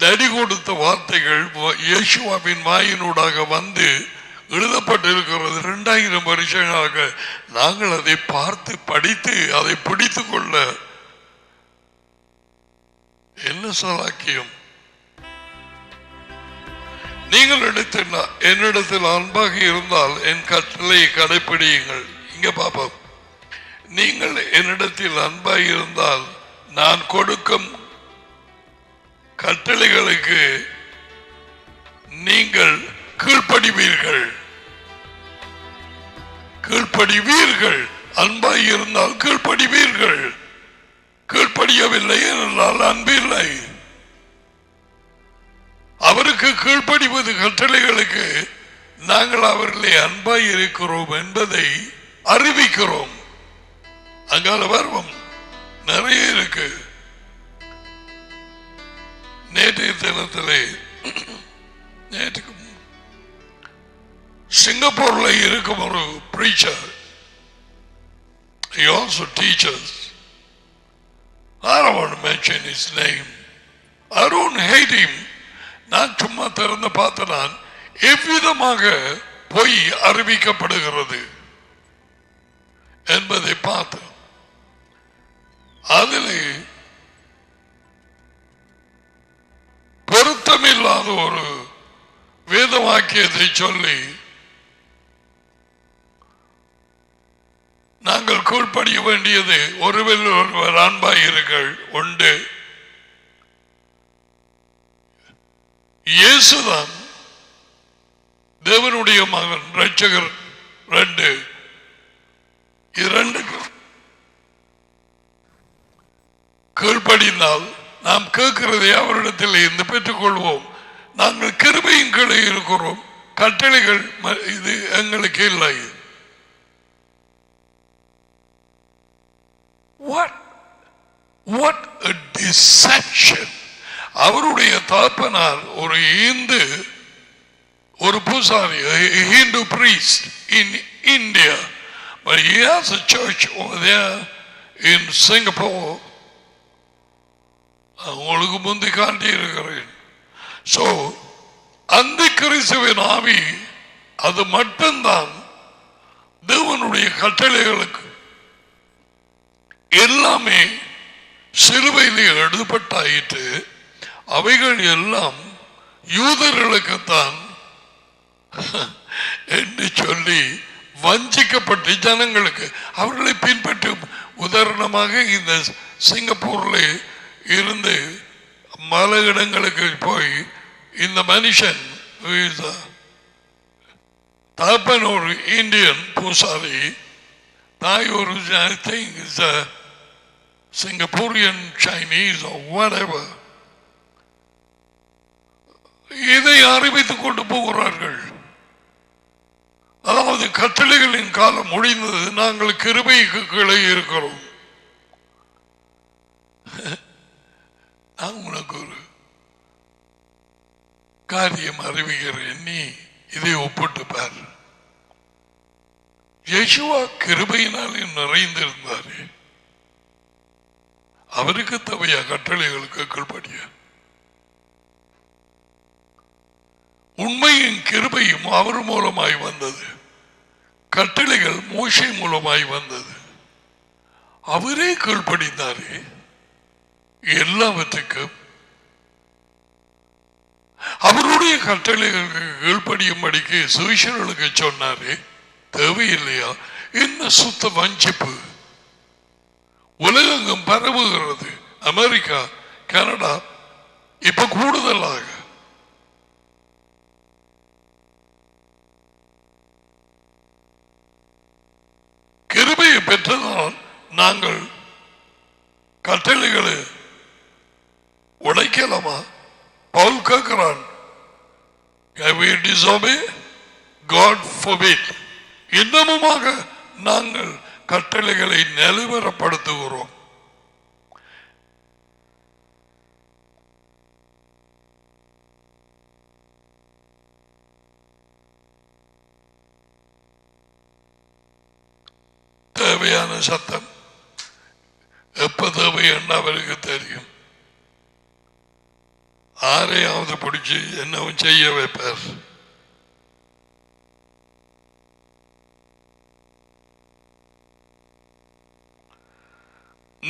டடி கொடுத்த வார்த்தைகள் யேசுவாவின் வாயினூடாக வந்து எழுதப்பட்டிருக்கிறது. 2000 வருஷங்களாக நாங்கள் அதை பார்த்து படித்து அதை பிடித்துக் கொள்ள என்ன சலாக்கியம். நீங்கள் என்னிடத்தில் அன்பாக இருந்தால் என் கட்டளையை கடைப்பிடியுங்கள். இங்க பாப்போம். நீங்கள் என்னிடத்தில் அன்பாக இருந்தால் நான் கொடுக்கும் கட்டளைகளுக்கு நீங்கள் கீழ்ப்படிவீர்கள். கீழ்ப்படிவீர்கள். அன்பாக இருந்தால் கீழ்ப்படிவீர்கள். கீழ்ப்படியவில்லை என்றால் அன்பில்லை. அவருக்கு கீழ்ப்படிவது கட்டளைகளுக்கு நாங்கள் அவர்களே அன்பாய் இருக்கிறோம் என்பதை அறிவிக்கிறோம். அங்கால பருவம் நிறைய இருக்கு. நேற்றைய தினத்திலே சிங்கப்பூர்ல இருக்கும் ஒரு preacher, he also teaches. I don't want to mention his name. I don't hate him. நான் சும்மா திறந்து பார்த்த நான் எவ்விதமாக பொய் அறிவிக்கப்படுகிறது என்பதை பார்த்து அதிலே பொருத்தமில்லாத ஒரு வேத வாக்கியத்தை சொல்லி நாங்கள் கீழ்ப்படிய வேண்டியது ஒருவர் ஒருவர் அன்பாயிருங்கள் உண்டு. இயேசுதான் தேவனுடைய மகன் இரட்சகர். 2 இரண்டுக்கு கீழ்ப்படிந்தால் நாம் கேட்கிறதை அவரிடத்தில் இருந்து பெற்றுக் கொள்வோம். நாங்கள் கிருபையின் கீழே இருக்கிறோம். கட்டளைகள் இது எங்களுக்கு இல்லை. What a deception! அவருடைய தாப்பனார் ஒரு இந்து ஒரு பூசாரி, Hindu priest in India, but he has a church over there in Singapore. உங்களுக்கு முந்தி காட்டி இருக்கிறேன். So அந்த கிறிஸ்துவின் ஆவி அது மட்டும்தான் தேவனுடைய கட்டளைகளுக்கு எல்லாமே சிலுவையிலே எழுதப்பட்டாயிற்று. அவைகள் எல்லாம் யூதர்களுக்குத்தான் என்று சொல்லி வஞ்சிக்கப்பட்டு ஜனங்களுக்கு அவர்களை பின்பற்றும். உதாரணமாக இந்த சிங்கப்பூர்ல இருந்து மல இடங்களுக்கு போய் இந்த மனுஷன் தாப்பன் ஒரு இந்தியன் பூசாரி, தாய் ஒரு Singaporean Chinese or whatever, இதை அறிவித்துக் கொண்டு போகிறார்கள். அதாவது கட்டளைகளின் காலம் முடிந்தது, நாங்கள் கிருபைக்கு கீழே இருக்கிறோம். நான் உனக்கு ஒரு காரியம் அறிவிக்கிறேன், நீ இதை ஒப்பிட்டு பார். யேசுவா கிருபையினால் நிறைந்திருந்தாரே, அவருக்கு தவைய கட்டளைகளுக்கு கீழ்ப்படிய உண்மையின் கிருபையும் அவர் மூலமாய் வந்தது, கட்டளைகள் மோசே மூலமாய் வந்தது. அவரே கீழ்ப்படிந்தாரே எல்லாவற்றுக்கும். அவருடைய கட்டளைகளுக்கு கீழ்ப்படியும்படிக்கு சுவிசேஷர்களுக்கு சொன்னாரே, தேவையில்லையா? என்ன சுத்த வஞ்சிப்பு! உலகெங்கும் பரவுகிறது. அமெரிக்கா, கனடா, இப்ப கூடுதலாக கிருபையை பெற்றதால் நாங்கள் கட்டளைகளை உடைக்கலாமா? பவுல் கேட்கிறான், God forbid. இன்னமுமாக நாங்கள் கட்டளைகளை நிலவரப்படுத்துகிறோம். தேவையான சத்தம் எப்ப தேவை என்று அவருக்கு தெரியும். ஆரையாவது பிடிச்சு என்னவும் செய்ய வைப்பார்.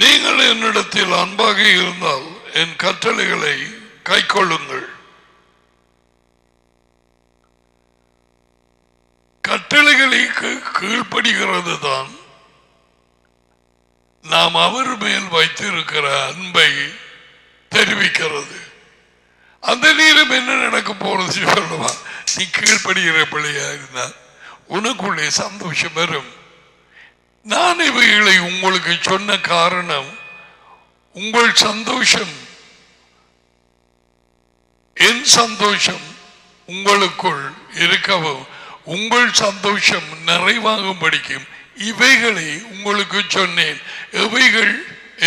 நீங்கள் என்னிடத்தில் அன்பாக இருந்தால் என் கட்டளைகளை கைக்கொள்ளுங்கள். கட்டளைகளுக்கு கீழ்ப்படுகிறது தான் நாம் அவர் மேல் வைத்திருக்கிற அன்பை தெரிவிக்கிறது. அந்த நேரம் என்ன நடக்க போறது சொல்லுவா? நீ கீழ்ப்படுகிற பிள்ளையா இருந்தா உனக்குள்ளே சந்தோஷம் வரும். நான் இவைகளை உங்களுக்கு சொன்ன காரணம் உங்கள் சந்தோஷம், என் சந்தோஷம் உங்களுக்குள் இருக்கவும், உங்கள் சந்தோஷம் நிறைவாகும் படிக்கும் இவைகளை உங்களுக்கு சொன்னேன். இவைகள்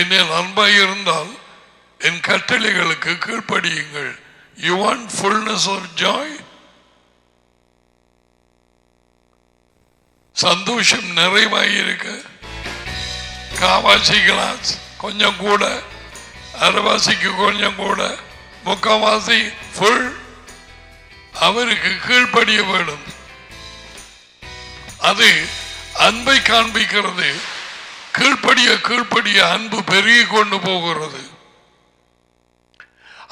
என்னில் அன்பாய் இருந்தால் என் கட்டளைகளுக்கு கீழ்ப்படியுங்கள். You want fullness of joy? சந்தோஷம் நிறைவாயிருக்க காவாசி கிளாஸ் கொஞ்சம் கூட, அரைவாசிக்கு கொஞ்சம் கூட, முக்காவாசி ஃபுல் அவருக்கு கீழ்ப்படிய வேண்டும். அது அன்பை காண்பிக்கிறது. கீழ்ப்படிய கீழ்ப்படிய அன்பு பெருகி கொண்டு போகிறது.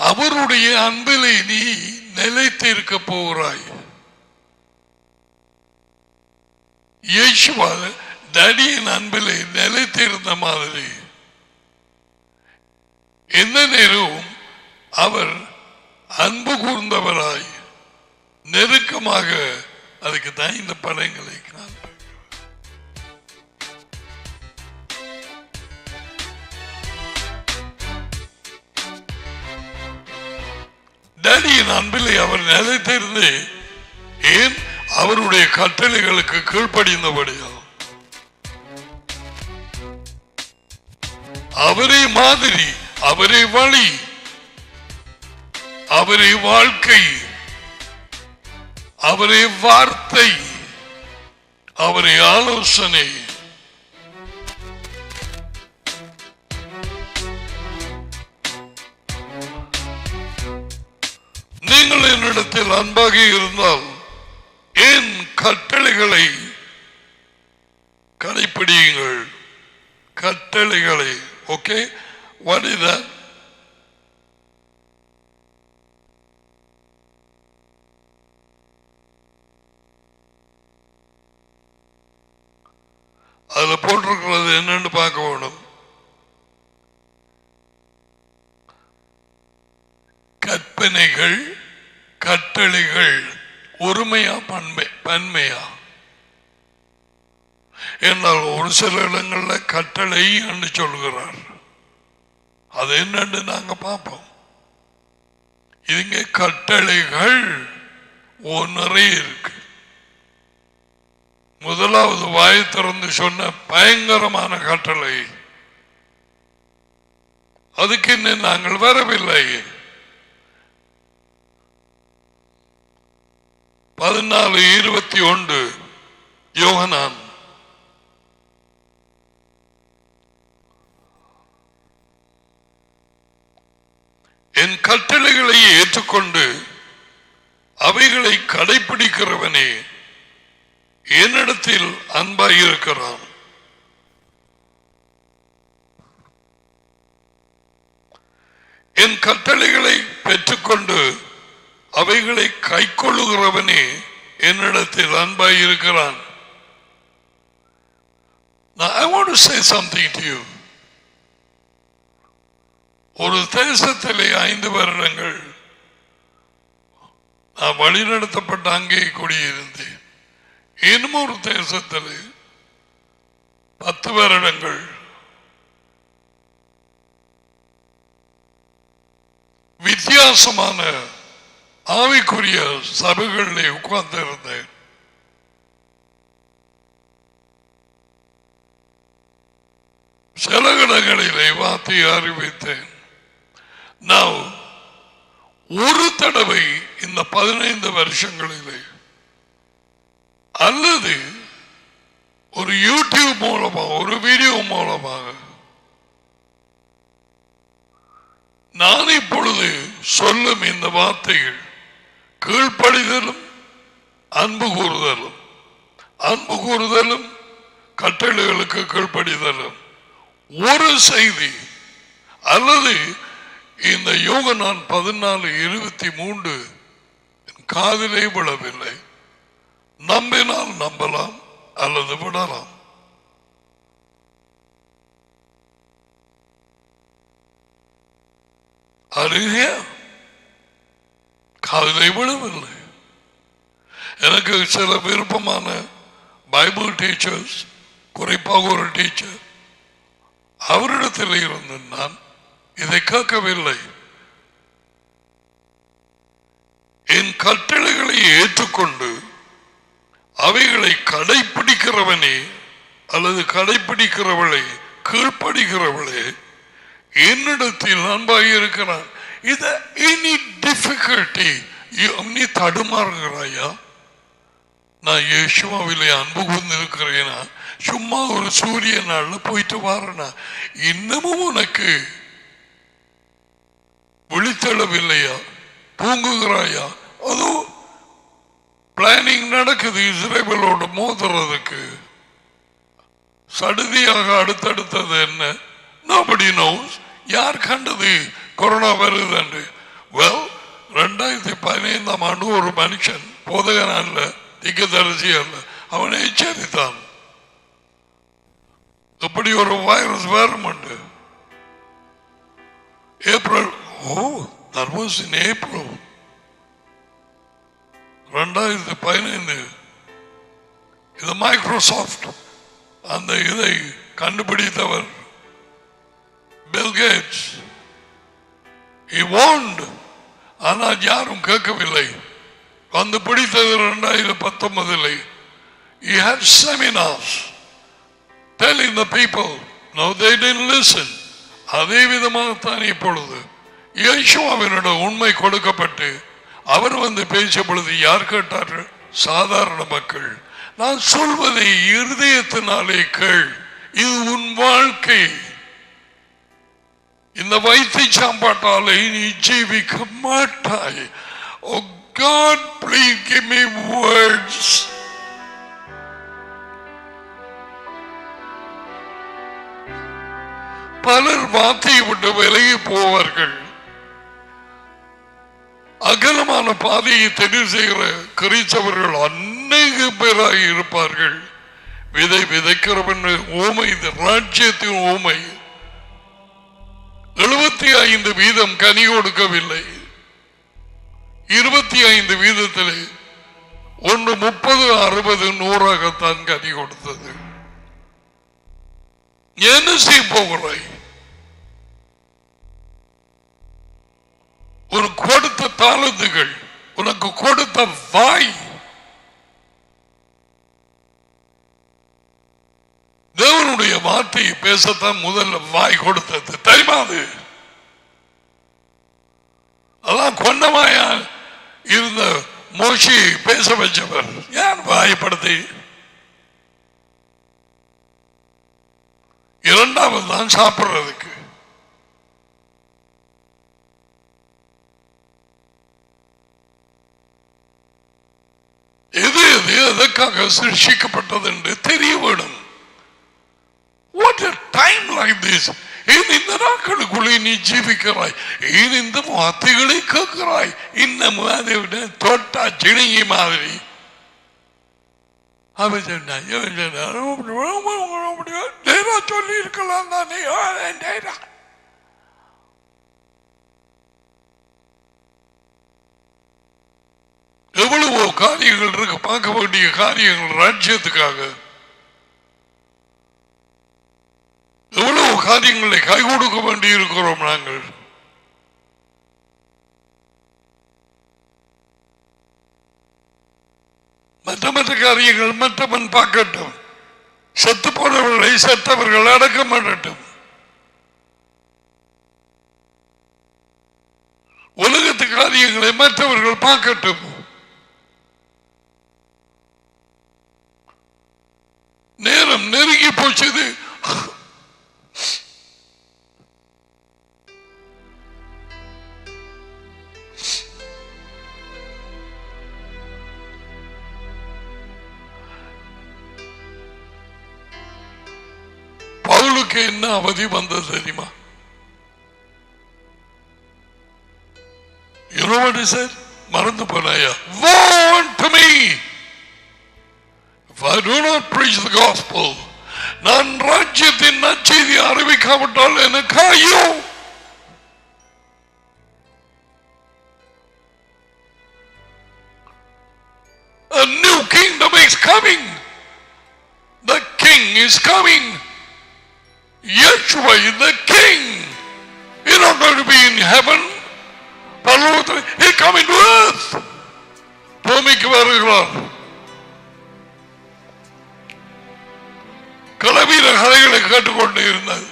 அவருடைய அன்பிலே நீ நிலைத்திருக்க போகிறாய். இயேசுவா டேடியின் அன்பிலே நிலைத்திருந்த மாதிரி எந்த நேரமும் அவர் அன்பு கூர்ந்தவராய் நெருக்கமாக, அதுக்கு தான் இந்த படங்களை டேடியின் அன்பிலே அவர் நிலைத்திருந்து, ஏன் அவருடைய கட்டளைகளுக்கு கீழ்ப்படிந்தபடியா அவரே மாதிரி, அவரே வழி. அவரே வாழ்க்கை, அவரே வார்த்தை, அவரே ஆலோசனை. நீங்கள் என்னிடத்தில் அன்பாக இருந்தால் என் கட்டளைகளை கடைப்பிடியுங்கள். கட்டளைகளை. Okay, what is that? அதுல போட்டிருக்கிறது என்னன்னு பார்க்க வேணும். கற்பனைகள், கட்டளைகள் ஒருமையா பன்மையா? என்றால் ஒரு சில இடங்களில் கட்டளை என்று சொல்கிறார். அது என்னன்னு நாங்க பார்ப்போம். இதுங்க கட்டளைகள் நிறைய இருக்கு. முதலாவது வாய் திறந்து சொன்ன பயங்கரமான கட்டளை, அதுக்கு இன்னும் நாங்கள் வரவில்லை. 14:21 யோகனான். என் கட்டளைகளை ஏற்றுக்கொண்டு அவைகளை கடைபிடிக்கிறவனே என்னிடத்தில் அன்பாயிருக்கிறான். என் கட்டளைகளை பெற்றுக்கொண்டு அவைகளை கைக்கொள்ளுகிறவனே என்னிடத்தில் அன்பாயிருக்கிறான். Now I want to say something to you. ஒரு தேசத்திலே 5 வருடங்கள் நான் வழிநடத்தப்பட்ட அங்கே குடியிருந்தேன். இன்னும் ஒரு தேசத்தில் 10 வருடங்கள் வித்தியாசமான ஆவிக்குரிய சபைகளிலே உட்கார்ந்து இருந்தேன். சில இடங்களிலே வார்த்தை அறிவித்தேன். நான் ஒரு தடவை இந்த 15 வருஷங்களிலே அல்லது ஒரு யூடியூப் மூலமாக ஒரு வீடியோ மூலமாக நான் இப்பொழுது சொல்லும் இந்த வார்த்தைகள் கீழ்ப்படிதலும் அன்பு கூறுதலும், அன்பு கூறுதலும் கட்டளைகளுக்கு கீழ்ப்படிதலும் ஒரு செய்தி அல்லது இந்த யோகனான் 14:23 காதிலே விழவில்லை. நம்பினால் நம்பலாம் அல்லது விடலாம். அருகே காதிலே விழவில்லை. எனக்கு சில விருப்பமான பைபிள் டீச்சர்ஸ், குறிப்பாக ஒரு டீச்சர், அவரிடத்தில் இருந்து நான் இதை கேட்கவில்லை. என் கட்டளைகளை ஏற்றுக்கொண்டு அவைகளை கடைபிடிக்கிறவனே அல்லது கடைபிடிக்கிறவளை கீழ்படுகிறவளே என்னிடத்தில் அன்பாக இருக்கிறான். இது எனி டிஃபிகல்டி நீ தடுமாறுகிறாயா? நான் இயேசுவிலே அன்பு கொண்டிருக்கிறேனா? சும்மா ஒரு சூரிய நாள்ல போயிட்டு வாரனா? இன்னமும் உனக்கு விழித்தளவில்லையா? தூங்குகிறாயா? அதோ பிளானிங் நடக்குது இஸ்ரேலோட மோதுறதுக்கு. சடுதியாக அடுத்தடுத்தது என்ன? nobody knows. யார் கண்டது கொரோனா வருது என்று? 2015ஆம் ஆண்டு ஒரு மனுஷன், போதகன் அல்ல, திக்கதரிசி அல்ல, அவனை எச்சரித்தான் இப்படி ஒரு வைரஸ் வரும். April, that was in April 2015. இது மைக்ரோசாஃப்ட் அந்த இதை கண்டுபிடித்தவர் பில் கேட்ஸ். He warned. ஆனால் யாரும் கேட்கவில்லை. வந்து பிடித்தது 2019. He had seminars telling the people. No, they didn't listen. அதே விதமாகத்தான் இப்பொழுது யேசுவாவினோட உண்மை கொடுக்கப்பட்டு அவர் வந்து பேசிய பொழுது யார் கேட்டார்கள்? சாதாரண மக்கள். நான் சொல்வதை இருதயத்தினாலே கேள், இது உன் வாழ்க்கை. இந்த வைத்திய சாப்பாட்டாலே நீ ஜீவிக்க மாட்டாய். Oh God, please give me words. பலர் வார்த்தையை விட்டு விலகி போவார்கள். அகலமான பாதையை தெரிவு செய்கிற கிறிஸ்தவர்கள் அநேக பேராக இருப்பார்கள். விதை விதைக்கிறவன் ஊமை, இந்த ராஜ்யத்தின் ஊமை. 75% கனி கொடுக்கவில்லை. 25% ஒன்று 30, 60, 100 கனி கொடுத்தது. என்ன செய்ய போகிறாய்? உனக்கு கொடுத்த தாளந்துகள், உனக்கு கொடுத்த வாய், தேவனுடைய வார்த்தையை பேசத்தான் முதல்ல வாய் கொடுத்தது. தெரியுமா? அது அதான் கொண்டமாயா இருந்த மோசி பேச வச்சவர். யார் வாய்ப்படுத்தி? இரண்டாவது தான் சாப்பிடுறதுக்கு. எது எது எதற்காக சிருஷ்டிக்கப்பட்டது என்று தெரிய வேணும். What a time like this. ஏன் இந்த நாட்களுக்குள்ளே நீ ஜீவிக்கிறாய்? ஏன் இந்த வார்த்தைகளை கேட்கிறாய்? இன்னும் அதை விட தோட்டா சிணிங்கி மாதிரி அவன் சொல்லி இருக்கலாம் தானே. எவ்வளவோ காரியங்கள் இருக்கு, பார்க்க வேண்டிய காரியங்கள். ராஜ்யத்துக்காக எவ்வளவு காரியங்களை கை கொடுக்க வேண்டி இருக்கிறோம் நாங்கள். மற்ற மற்ற காரியங்கள் மற்றவன் பார்க்கட்டும். செத்து போனவர்களை செத்தவர்கள் அடக்க மாட்டட்டும். உலகத்து காரியங்களை மற்றவர்கள் பார்க்கட்டும். நேரம் நெருங்கி போச்சது. பவுலுக்கு என்ன அவதி வந்தது தெரியுமா? You know what he said? மறந்து போனாயா? Woe to me if I do not preach the gospel. நான் ராஜ்யத்தின் நற்செய்தி அறிவிக்காவிட்டால் எனக்கு ஐயோ. A new kingdom is coming. The king is coming. Yeshua is the king. He's not going to be in heaven. He coming to earth. பூமிக்கு வருகிறார். கலவீர கதைகளை கேட்டுக்கொண்டு இருந்தது.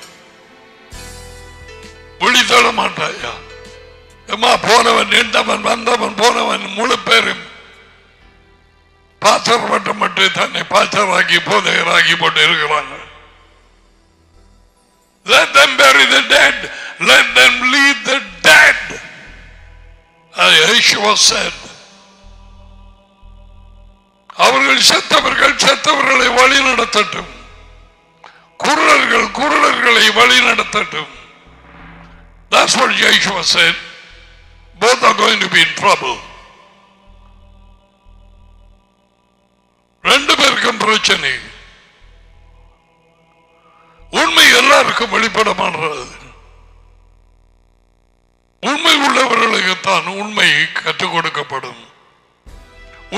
விழித்தட மாட்டாயா? எம்மா போனவன் நின்றவன் வந்தவன் போனவன் முழு பேரும் பாசர் மட்டும் தன்னை பாசராக்கி போதையராகி போட்டு இருக்கிறாங்க. Let them bury the dead. Let them lead the dead. As Yeshua said. அவர்கள் செத்தவர்களை வழி நடத்தட்டும். குருடர்களை வழி நடத்தட்டும். That's what Yeshua said. Both are going to be in trouble. ரெண்டு பேருக்கும் பிரச்சனை. உண்மை எல்லாருக்கும் வெளிப்படமானது. உண்மை உள்ளவர்களுக்குத்தான் உண்மை கற்றுக் கொடுக்கப்படும்.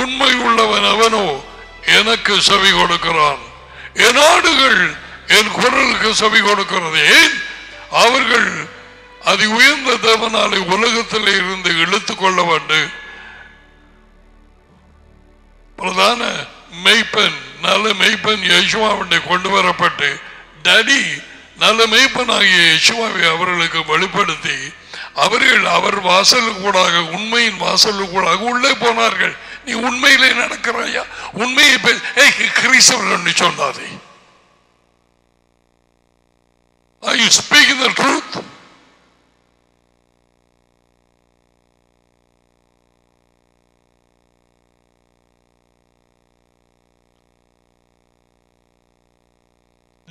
உண்மை உள்ளவன் அவனோ எனக்கு செவி கொடுக்கிறான். என் ஆடுகள் என் குரலுக்கு செவி கொடுக்கிறது. ஏன்? அவர்கள் அதி உயர்ந்த தேவனாலே உலகத்தில் இருந்து இழுத்துக் கொள்ள வேண்டும். பிரதான மெய்ப்பன், நல்ல மெய்ப்பன் யேசுவாவினை கொண்டு வரப்பட்டு டடி நல்ல மெய்ப்பனாகிய யேசுவாவை அவர்களுக்கு வெளிப்படுத்தி அவர்கள் அவர் வாசலுக்கூடாக உண்மையின் வாசலுக்கூடாக உள்ளே போனார்கள். நீ உண்மையிலே நடக்கிறாயா? உண்மையை கிறிஸ்தவன் சொன்னாதே. Are you speaking the truth?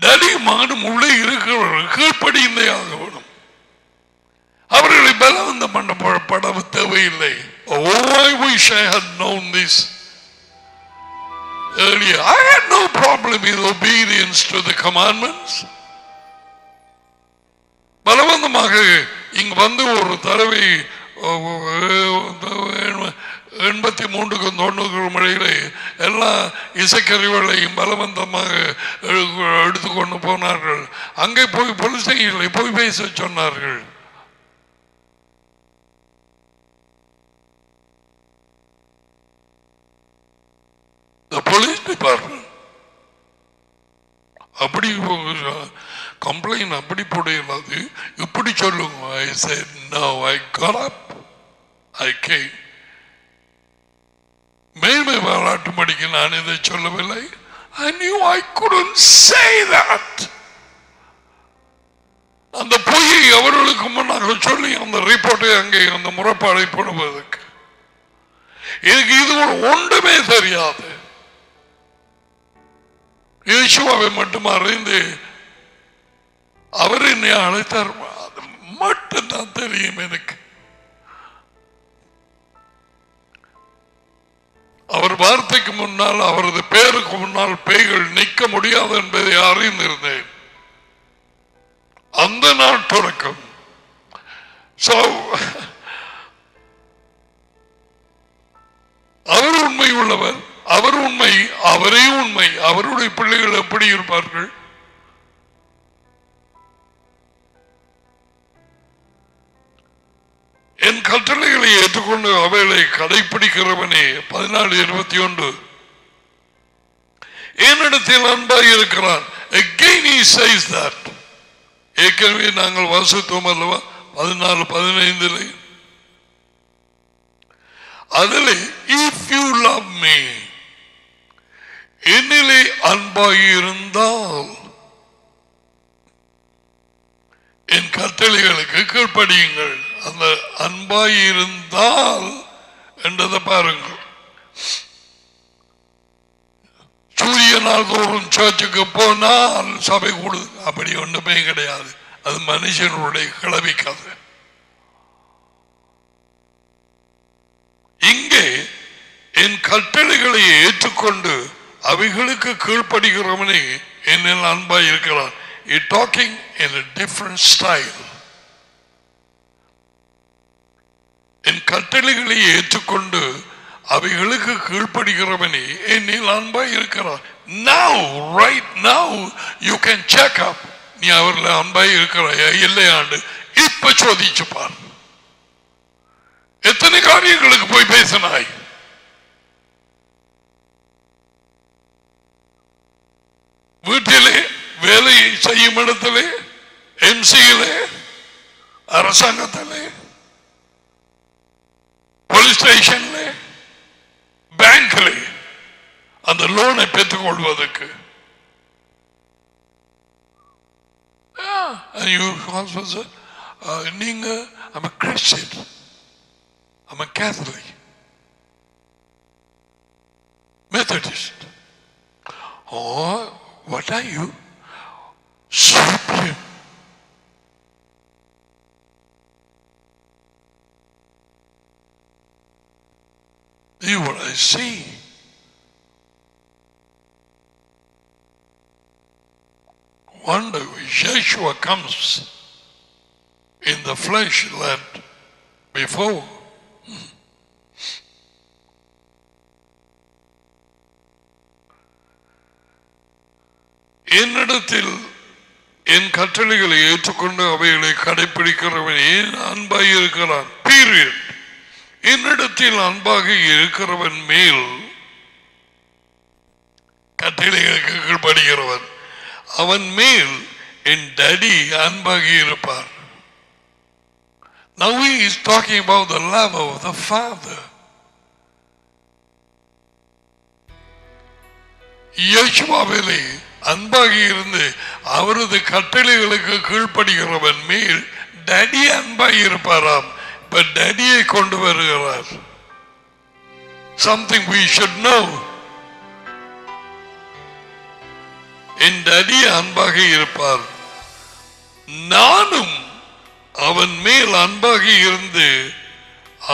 Daddy மகனும் உள்ளே இருக்கிறவர்கள் கீழ்ப்படிந்தையாக வேணும். அவர்களை பலவந்தம் பண்ணப்பட தேவையில்லை. Oh, I wish I had known this earlier. I had no problem with obedience to the commandments. பலவந்தமாக இங்கு வந்து ஒரு தடவை 83க்கும் 90க்கும் இடையிலே எல்லா இசைக்கருவிகளையும் பலவந்தமாக எடுத்துக்கொண்டு போனார்கள். அங்கே போய் போலீஸ் ஸ்டேஷனில் போய் பேச சொன்னார்கள். போலீஸ் டிபார்ட்மெண்ட் அப்படி கம்ப்ளைண்ட் அப்படி போடையாது, இப்படி சொல்லுங்க. I said no, I got up, I came. மேன்மை பாராட்டு மடிக்கு நான் இதை சொல்லவில்லை. I knew I couldn't say that. அந்த பொய்யை அவர்களுக்கு முன்னாக சொல்லி அந்த ரிப்போர்ட்டை அங்கே அந்த முறைப்பாடை போடுவதற்கு இதுக்கு இது ஒன்றுமே தெரியாது. இயேசுவை மட்டும் அறிந்து அவர் என்னை அழைத்தார், அது மட்டும்தான் தெரியும் எனக்கு. அவர் வார்த்தைக்கு முன்னால், அவரது பேருக்கு முன்னால் பேய்கள் நிற்க முடியாது என்பதை அறிந்திருந்தேன் அந்த நாள் தொடக்கம். அவர் உண்மை உள்ளவர், அவர் உண்மை, அவரே உண்மை. அவருடைய பிள்ளைகள் எப்படி இருப்பார்கள்? என் கட்டளைகளை ஏற்றுக்கொண்டு அவைகளை கடைபிடிக்கிறவனே 14:21 என்னிடத்தில் அன்பாய் இருக்கிறான். Again he says that. ஏற்கனவே நாங்கள் வாசித்தோம் அல்லவா 14:15 அதிலே if you love me, என்னிலே அன்பாயிருந்தால் என் கட்டளைகளுக்கு கீழ்ப்படியுங்கள். அந்த அன்பாயிருந்தால் என்றதை பாருங்கள். சூரிய நாள் தோறும் சர்ச்சுக்கு போனால் சபை கூடுது, அப்படி ஒன்றுமே கிடையாது. அது மனுஷனுடைய கிளவிக்காது. இங்கே என் கட்டளைகளை ஏற்றுக்கொண்டு அவைகளுக்கு கீழ்ப்படுகிறவனே என்னில் அன்பாய் இருக்கிறான். Talking in a different style. என் கட்டளைகளை ஏற்றுக்கொண்டு அவைகளுக்கு கீழ்ப்படுகிறவனே என்னில் அன்பாய் இருக்கிறான். Now, right now, you can check up. நீ அவர்ல அன்பாய் இருக்கிறாயா இல்லையாண்டு இப்ப சோதிச்சு பார். எத்தனை காரியங்களுக்கு போய் பேசினாய்? வீட்டிலே, வேலை செய்யும் இடத்திலே, எம்சியிலே, அரசாங்கத்திலே, போலீஸ் ஸ்டேஷன்ல, பேங்க்ல அந்த லோனை பெற்றுக் கொள்வதற்கு. நீங்க I'm a Christian, I'm a Catholic, Methodist. Oh, what are you? Supreme. See what I see. One day Yeshua comes in the flesh that before. என்னிடத்தில் என் கட்டளைகளை ஏற்றுக்கொண்டு அவைகளை கடைபிடிக்கிறவன் ஏன் அன்பாய் இருக்கிறான். பீரியட். என்னிடத்தில் அன்பாக இருக்கிறவன் மேல், கட்டளைகளுக்கு கீழ்ப்படுகிறவன், அவன் மேல் என் டடி அன்பாக இருப்பார். Now he is talking about the love of the Father. இயேசுவிலே அன்பாக இருந்து அவரது கட்டளைகளுக்கு கீழ்ப்படுகிறவன் மேல் டேடி அன்பாக இருப்பாராம். இப்ப டேடியை கொண்டு வருகிறார். Something we should know. N daddy அன்பாக இருப்பார், நானும் அவன் மேல் அன்பாக இருந்து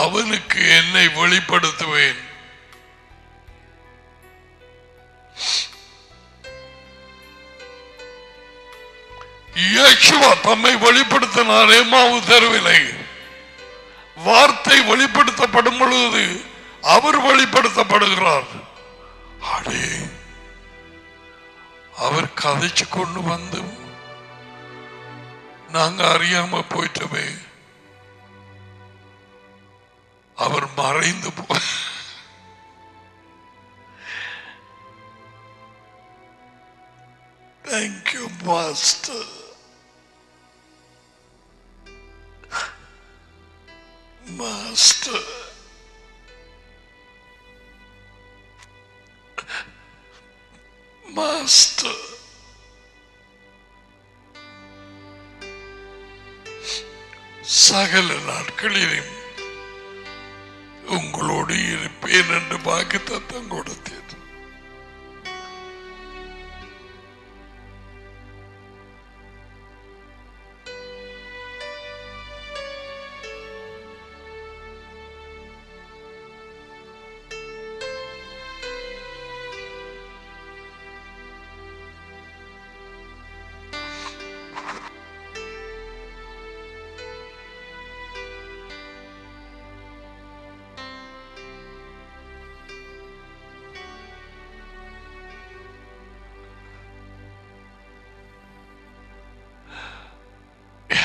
அவனுக்கு என்னை வெளிப்படுத்துவேன். இயேசுவா தம்மை வெளிப்படுத்தினார் எம்மாவு தெருவிலே. வார்த்தை வெளிப்படுத்தப்படும் பொழுது அவர் வெளிப்படுத்தப்படுகிறார். அடே, அவர் கதைச்சு கொண்டு வந்து நாங்க அறியாம போயிட்டோமே. அவர் மறைந்து Thank you, Master. Master. Master. சகல நாட்களிலும் உங்களோடு இருப்பேன் என்று வாக்குத்தத்தம் கொடுத்தேன்.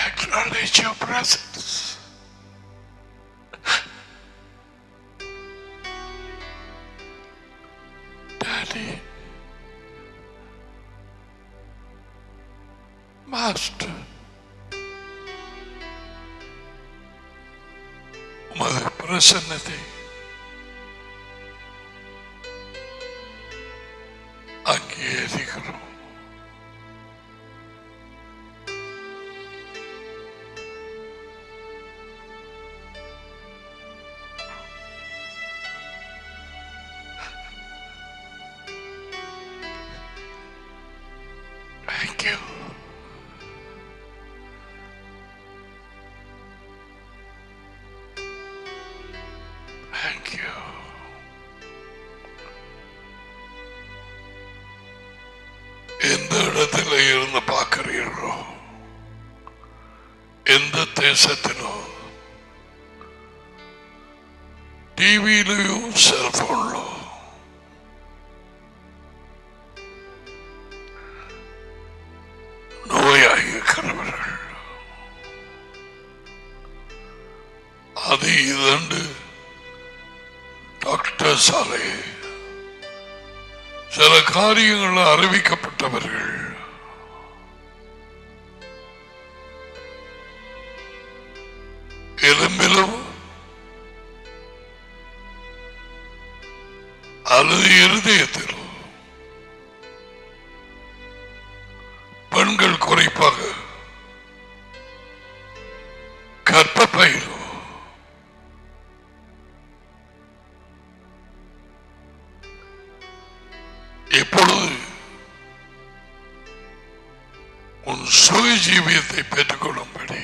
Acknowledge your presence. Daddy, Master, உமது பிரசன்னத்தை அங்கீகரிக்கிறோம். Thank you. Thank you. எந்த இடத்துல இருந்து பார்க்கிறீர்களோ, எந்த தேசத்திலோ, டிவியிலையும் செல்போன்லோ நோயாயிருக்கிறவர்கள், அது இதண்டு டாக்டர் சாலை சில காரியங்கள் அறிவிக்கப்பட்டவர்கள், எலும்பிலும் அல்லது இருதயத்திலும், பெண்கள் குறிப்பாக கர்ப்பப்பையிலும், எப்பொழுது உன் சுய ஜீவியத்தை பெற்றுக்கொள்ளும்படி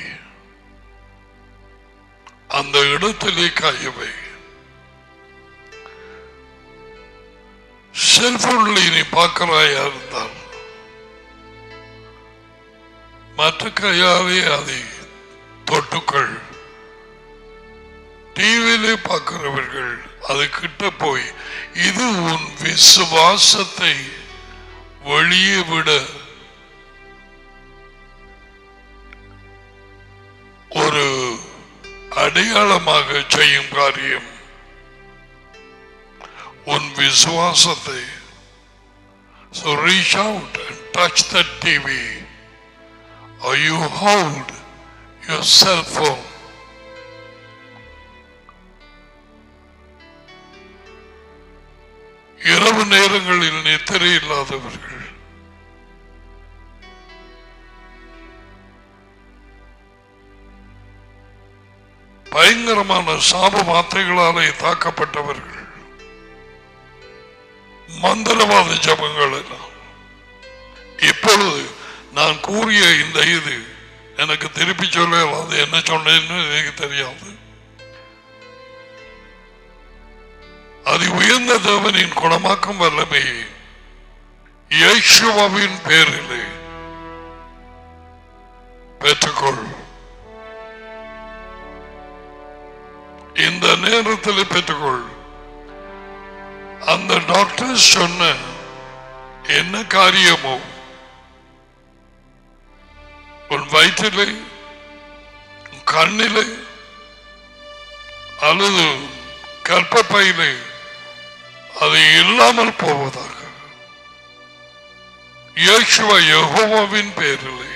அந்த இடத்திலே காயவை. செல்போன்ல நீ பார்க்கிறாயா இருந்தால் மற்ற கையாலே அதை தொட்டுக்கள். டிவியிலே பார்க்கிறவர்கள் அது கிட்ட போய் இது உன் விசுவாசத்தை வெளியே விட ஒரு அடையாளமாக செய்யும் காரியம். உன் விசுவாசத்தை. So reach out and touch that TV or you hold your cell phone இரவு நேரங்களில் நித்திரை இல்லாதவர்கள், பயங்கரமான சாப மாத்திரைகளாலே தாக்கப்பட்டவர்கள், மந்திரவாத ஜபங்கள் எல்லாம். இப்பொழுது நான் கூறிய இந்த இது எனக்கு திருப்பி சொல்ல அது என்ன சொன்னேன்னு எனக்கு தெரியாது. அது உயர்ந்த தேவனின் குணமாக்கும் வல்லமை இயேசுவின் பேரிலே பெற்றுக்கொள். இந்த நேரத்தில் பெற்றுக்கொள். அந்த டாக்டர் சொன்ன என்ன காரியமோ உன் வயிற்றிலே, கண்ணிலே அல்லது கர்ப்பப்பையிலே அது இல்லாமல் போவதாக இயேசுவா யெகோவாவின் பேரிலே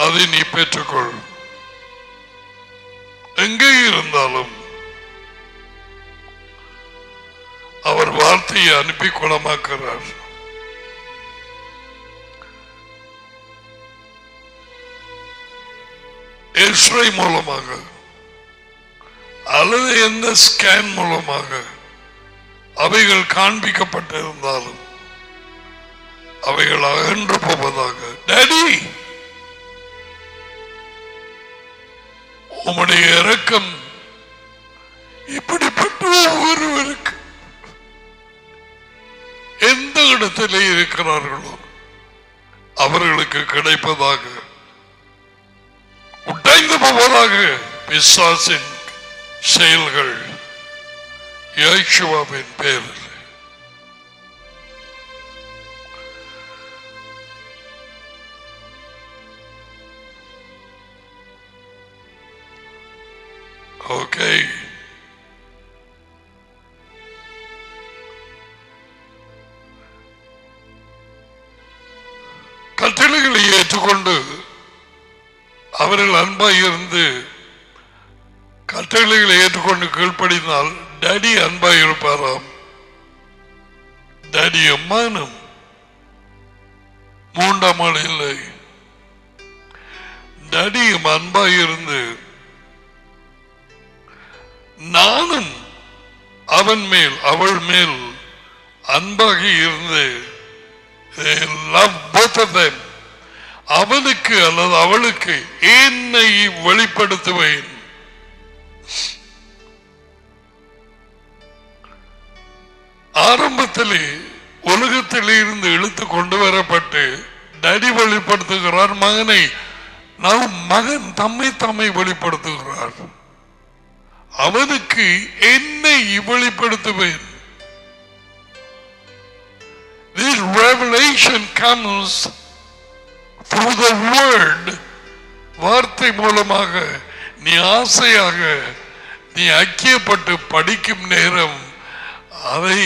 அதை நீ பெற்றுக்கொள். எங்கே இருந்தாலும் அவர் வார்த்தையை அனுப்பி குணமாக்குறார். எக்ஸ்ரே மூலமாக அல்லது எந்த ஸ்கேன் மூலமாக அவைகள் காண்பிக்கப்பட்டிருந்தாலும் அவைகள் அகன்று போவதாக. டாடி, உம்முடைய இரக்கம் இப்படிப்பட்ட ஒவ்வொருவருக்கு எந்த இடத்திலே இருக்கிறார்களோ அவர்களுக்கு கிடைப்பதாக, உடைந்து போவதாக பிசாசின் செயல்கள் இயேசுவின் பேரில். ஓகே, கட்டளைகளை ஏற்றுக்கொண்டு அவர்கள் அன்பாய் இருந்து கட்டளைகளை ஏற்றுக்கொண்டு கீழ்ப்படினால் டாடி அன்பாய் இருப்பாராம். டாடி அம்மானும் மூன்றாம் ஆள் இல்லை. டாடியும் அன்பாய் இருந்து நானும் அவன் மேல் அவள் மேல் அன்பாக இருந்து love both of them. அவனுக்கு அல்லது அவளுக்கு என்னை வெளிப்படுத்துவேன். ஆரம்பத்திலே உலகத்திலே இருந்து இழுத்து கொண்டு வரப்பட்டு டாடி வெளிப்படுத்துகிறார் மகனை. நான் மகன் தம்மை வெளிப்படுத்துகிறார். அவனுக்கு என்னை வெளிப்படுத்துவேன். This revelation comes through the word. வார்த்தை மூலமாக நீ ஆசையாக நீ ஐக்கியப்பட்டு படிக்கும் நேரம், அதை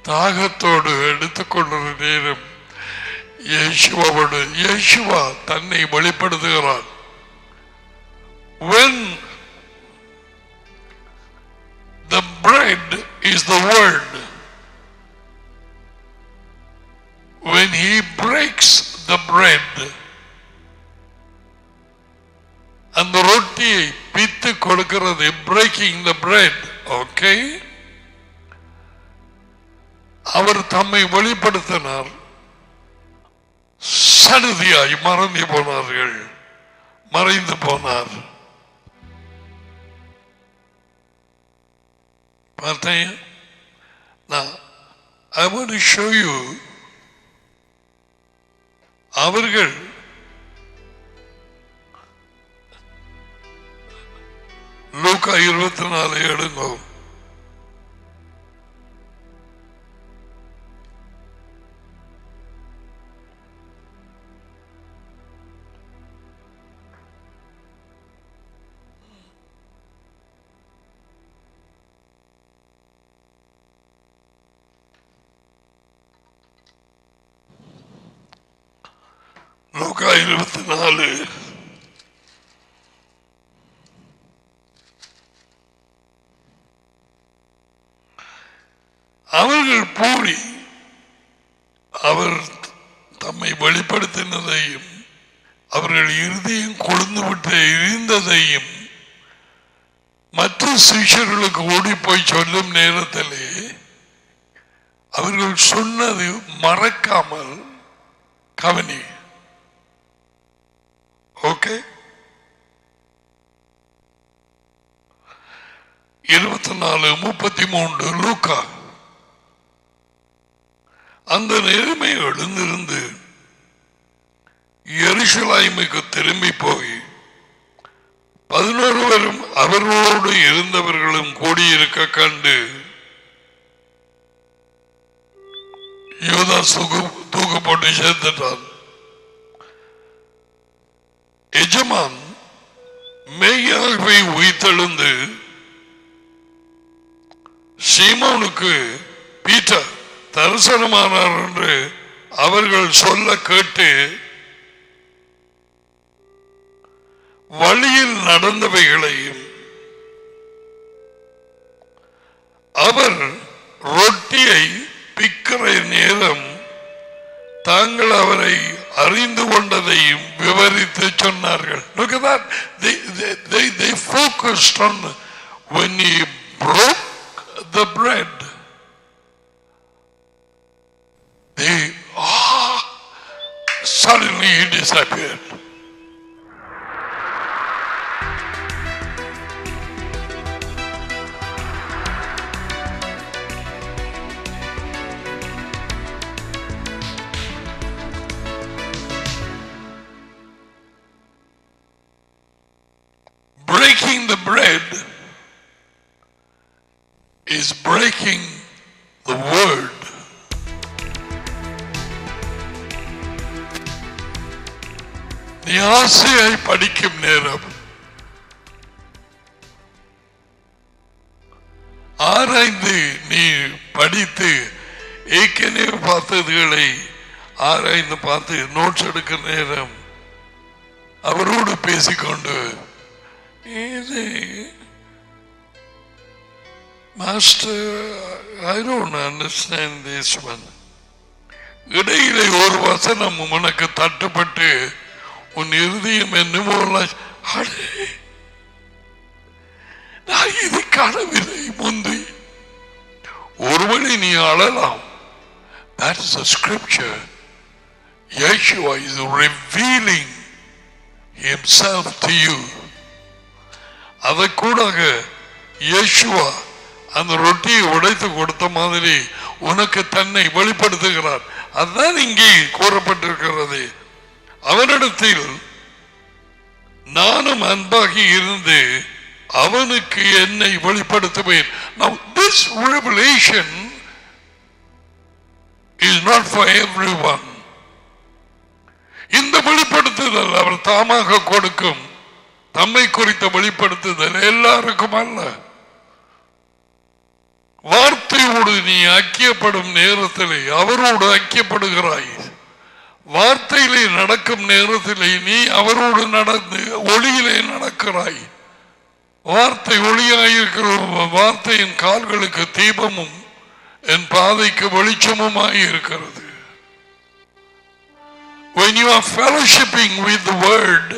தாகத்தோடு எடுத்துக்கொள்கிற நேரம் இயேசுவா தன்னை வெளிப்படுத்துகிறார். When the bread is the word, when he breaks the bread, அந்த ரொட்டியை பித்து கொடுக்கிறது, breaking the bread. ஓகே, அவர் தம்மை வெளிப்படுத்தினார். சடுதியாய் மறைந்து போனார். பார்த்தேன். Now I want to show you, அவர்கள் லூக்கா 24 எடுங்கோ. லூக்கா 24 11 பூரி அவர் தம்மை வெளிப்படுத்தினதையும் அவர்கள் இறுதியும் கொழுந்து விட்டு எரிந்ததையும் மற்ற சிஷ்யர்களுக்கு ஓடி போய் சொல்லும் நேரத்திலே அவர்கள் சொன்னது மறக்காமல் கவனி. ஓகே, 24:33 லூக்கா. அந்த நேரமே எழுந்திருந்து எருசலேமுக்கு திரும்பி போய் 11 அவர்களோடு இருந்தவர்களும் கூடியிருக்க கண்டு யூதா தூக்கு போட்டு சேர்த்துட்டான். எஜமான் மெய்யாகவே உயிர்த்தெழுந்து சீமோனுக்கு பீட்டர் தரிசனமானார் என்று அவர்கள் சொல்ல கேட்டு வழியில் நடந்தவைகளையும் அவர் ரொட்டியை பிக்கிற நேரம் தாங்கள் அவரை அறிந்து கொண்டதையும் விவரித்து சொன்னார்கள். Look at that. They focused on when he broke the bread. Suddenly he disappeared. Breaking the bread is breaking the word. நீ ஆசையை படிக்கும் நேரம் ஆராய்ந்து நீ படித்து ஏற்கனவே பார்த்ததுகளை ஆராய்ந்து பார்த்து நோட்ஸ் எடுக்கிற நேரம் அவரோடு பேசிக்கொண்டு Master, I don't understand this one. இடையிலே ஒரு வசனம் உனக்கு தட்டுப்பட்டு உன் இருதயம் என்னமோ நான் இது காணவில்லை முந்தி. ஒருவழி நீ அழலாம். That is a scripture. Yeshua is revealing himself to you. அதை கூட இயேசுவா அந்த ரொட்டியை உடைத்து கொடுத்த மாதிரி உனக்கு தன்னை வெளிப்படுத்துகிறார். அதுதான் இங்கே கூறப்பட்டிருக்கிறது. அவனிடத்தில் நானும் அன்பாகி இருந்து அவனுக்கு என்னை வெளிப்படுத்துவேன். Now this revelation is not for everyone. இந்த வெளிப்படுத்துதல் அவர் தாமாக கொடுக்கும் தம்மை குறித்த வெளிப்படுத்துதல் எல்லாருக்கும் அல்ல. வார்த்தையோடு நீ ஐக்கியப்படும் நேரத்திலே அவரோடு ஐக்கியப்படுகிறாய். வார்த்தையிலே நடக்கும் நேரத்திலே நீ அவரோடு நடந்து ஒளியிலே நடக்கிறாய். வார்த்தை ஒளியாயிருக்கிற வார்த்தையின் கால்களுக்கு தீபமும் என் பாதைக்கு வெளிச்சமுமாய் இருக்கிறது. When you are fellowshipping with the word,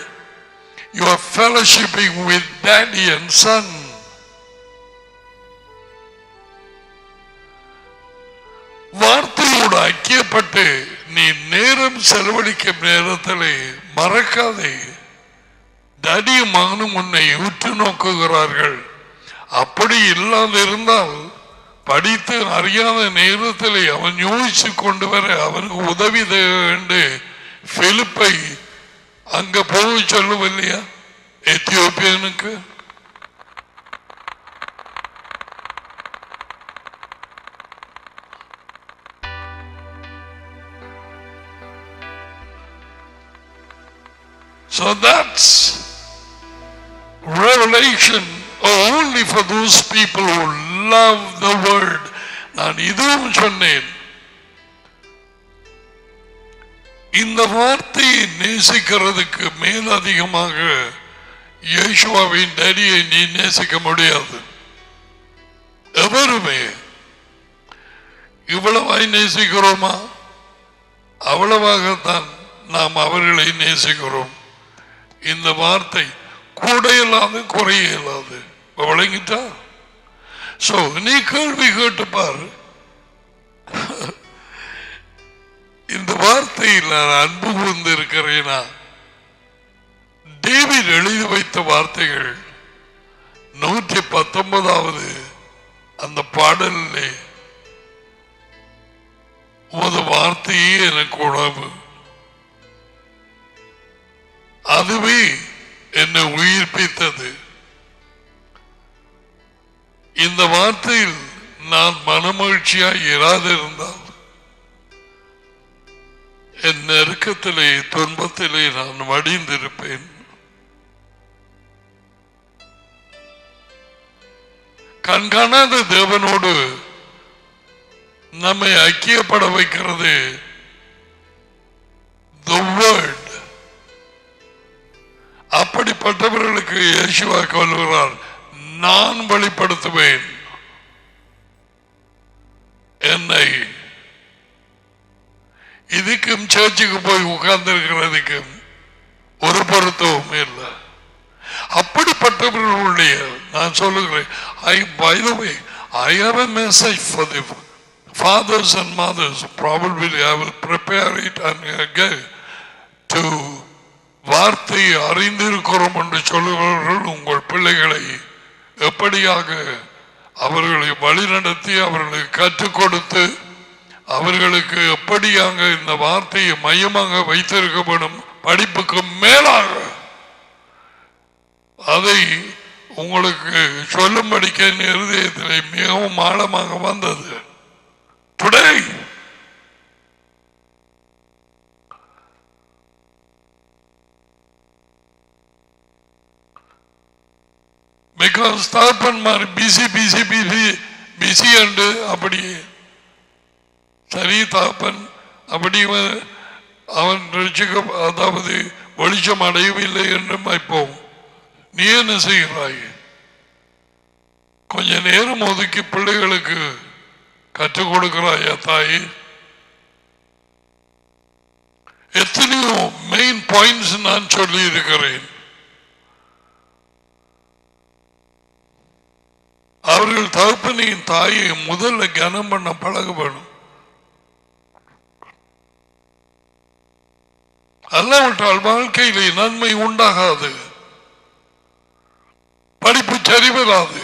you are fellowshipping with daddy and son. வார்த்தையோடு ஐக்கியப்பட்டு நீ நேரம் செலவழிக்கும் நேரத்திலே மறக்காதே, டடியும் மகனும் உன்னை உற்று நோக்குகிறார்கள். அப்படி இல்லாதிருந்தால் படித்து அறியாத நேரத்திலே அவன் யோசிச்சு கொண்டு வர அவனுக்கு உதவி தேவை. பிலிப்பை அங்க போக சொல்லவில்லையா எத்தியோப்பியனுக்கு? So that's revelation only for those people who love the word. நான் இதுவும் சொன்னேன், இந்த வார்த்தையை நேசிக்கிறதுக்கு மேலதிகமாக இயேசுவின் டேடியை நீ நேசிக்க முடியாது. எவருமே இவ்வளவாய் நேசிக்கிறோமா? அவ்வளவாகத்தான் நாம் அவர்களை நேசிக்கிறோம். இந்த வார்த்தை கூட இல்லாது குறைய இல்லாது விளங்கிட்டா. சோ நீ கேள்வி கேட்டுப்பார், இந்த வார்த்தையில் நான் அன்பு கூர்ந்து இருக்கிறேனா? டேவிட் எழுதி வைத்த வார்த்தைகள் 119வது அந்த பாடலிலே, உமது வார்த்தையே எனக்கு உணவு, அதுவே என்னை உயிர்ப்பித்தது. இந்த வார்த்தையில் நான் மனமகிழ்ச்சியாய் இராதிருந்தால் என் நெருக்கத்திலே துன்பத்திலே நான் வடிந்திருப்பேன். கண்காணாத தேவனோடு நம்மை ஐக்கியப்பட வைக்கிறது the word. அப்படிப்பட்டவர்களுக்கு இயேசுவா சொல்கிறார், நான் வெளிப்படுத்துவேன் என்னை. இதுக்கும் சர்ச்சுக்கு போய் உட்கார்ந்து இருக்கிறதுக்கும் ஒரு பொருத்தமும் இல்லை. அப்படிப்பட்டவர்களுடைய நான் சொல்லுகிறேன், by the way, I have a message for the fathers and mothers. Probably I will prepare it and go to வார்த்தையை அறிந்திருக்கிறோம் என்று சொல்லுகிறவர்கள் உங்கள் பிள்ளைகளை எப்படியாக அவர்களை வழிநடத்தி அவர்களுக்கு கற்றுக் கொடுத்து அவர்களுக்கு எப்படியாக இந்த வார்த்தையை மையமாக வைத்திருக்கப்படும் படிப்புக்கு மேலாக அதை உங்களுக்கு சொல்லும்படிக்க இருதயத்திலே மிகவும் ஆழமாக வந்தது. Today because தாப்பன் மாதிரி பிசி அண்டு அப்படி சரி தாப்பன் அப்படி அவன் அதாவது வெளிச்சம் அடையவில்லை என்று வைப்போம். நீ என்ன செய்கிறாய்? கொஞ்ச நேரம் ஒதுக்கி பிள்ளைகளுக்கு கற்றுக் கொடுக்கிறாயா தாய்? எத்தனையோ மெயின் பாயிண்ட்ஸ் நான் சொல்லி இருக்கிறேன். அவர்கள் தகப்பனையும் தாயை முதல்ல கனம் பண்ண பழகப்படும். அல்லாவிட்டால் வாழ்க்கையிலே நன்மை உண்டாகாது, படிப்பு சரி வராது.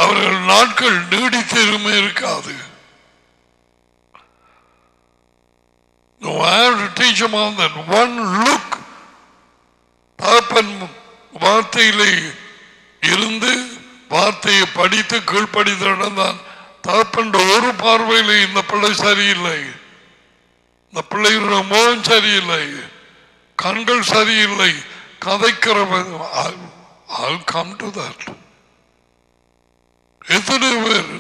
அவர்கள் நாட்கள் நீடித்திருமே இருக்காது. No, I have to teach them all that. One look, தாப்பன் வார்த்தையிலே இருந்து வார்த்தையை படித்து கீழ்படித்து நடந்தான். தாப்பன் ஒரு பார்வையிலே இந்த பிள்ளை சரியில்லை, இந்த பிள்ளைகளுடைய முகம் சரியில்லை, கண்கள் சரியில்லை, கதைக்கிறவன். I'll come to that. எத்தனை பேர்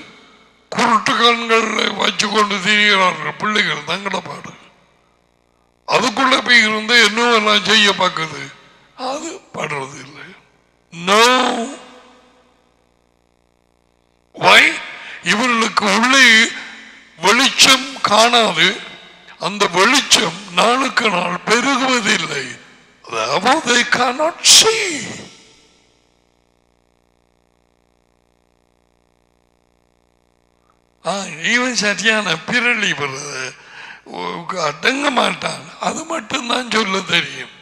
குருட்டு கண்களை வச்சு கொண்டு திரிகிறார்கள் பிள்ளைகள் தங்கட பாடு. அதுக்குள்ள போய் இருந்து இன்னும் எல்லாம் செய்ய பார்க்குது, அது படுறது இல்லை. நோ, வை? இவர்களுக்கு உள்ளே வெளிச்சம் காணாது, அந்த வெளிச்சம் நாளுக்கு நாள் பெருகுவதில்லை. They cannot see. இவன் சரியான பிறலி வருது, அடங்க மாட்டான். அது மட்டும்தான் சொல்ல தெரியும்.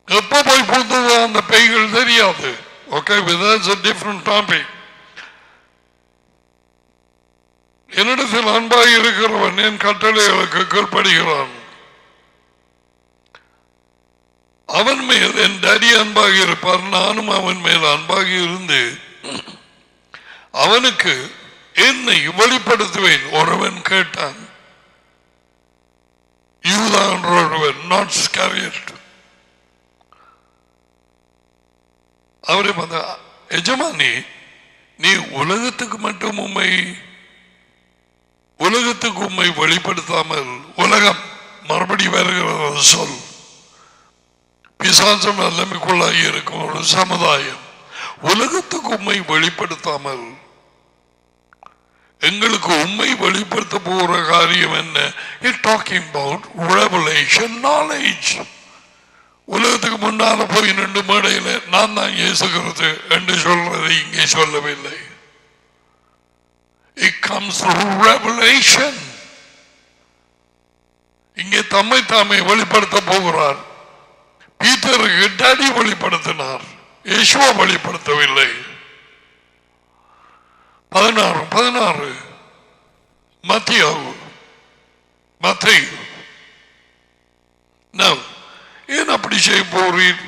எப்ப போய் பூந்ததோ அந்த பெய்கள் தெரியாது. Okay, that's a different topic. என்னிடத்தில் அன்பாக இருக்கிறவன் என் கட்டளைகளுக்கு கீழ்ப்படுகிறான். அவன் மேல் என் டாடி அன்பாக இருப்பார், நானும் அவன் மேல் அன்பாக இருந்து அவனுக்கு என்னை வெளிப்படுத்துவேன். ஒருவன் கேட்டான், யூதா என்ற ஒருவன், நாட் ஸ்காரியட். அவரை பார்த்தா, எஜமானி நீ உலகத்துக்கு மட்டும் உலகத்துக்கு உண்மை வெளிப்படுத்தாமல் உலகம் மறுபடி வருகிறது சொல். பிசாசம் வல்லமைக்குள்ளாகி இருக்கும் ஒரு சமுதாயம் உலகத்துக்கு உண்மை வெளிப்படுத்தாமல் எங்களுக்கு உண்மை வெளிப்படுத்த போகிற காரியம் என்ன? Talking about revelation knowledge. உலகத்துக்கு முன்னால போய் நின்று மேடையில் நான் தான் இயேசுகிறது என்று சொல்றதை இங்கே சொல்லவில்லை. It comes through revelation. இங்கே தம்மை தாமே வெளிப்படுத்த போகிறார். பீட்டருக்கு டாடி வெளிப்படுத்தினார், இயேசுவா வெளிப்படுத்தவில்லை. 16 மத்தேயு ஏன் அப்படி செய்ய போறீர்?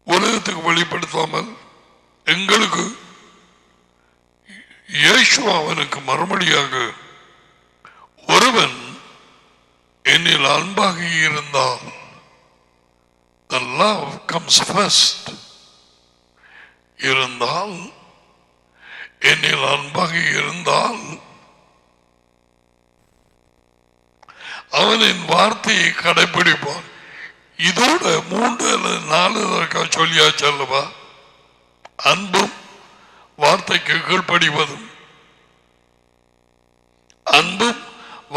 உலகத்துக்கு வெளிப்படுத்தாமல் எங்களுக்கு இயேசுவா அவனுக்கு மறுமொழியாக, ஒருவன் என்னில் அன்பாக இருந்தால், the love comes first, இருந்தால் என்னில் அன்பாக இருந்தால் அவனின் வார்த்தையை கடைபிடிப்பான். இதோட 3 அல்லது 4 சொல்லியாச்சு அல்லவா? அன்பும் வார்த்தைக்கு கீழ்ப்படிவதும், அன்பும்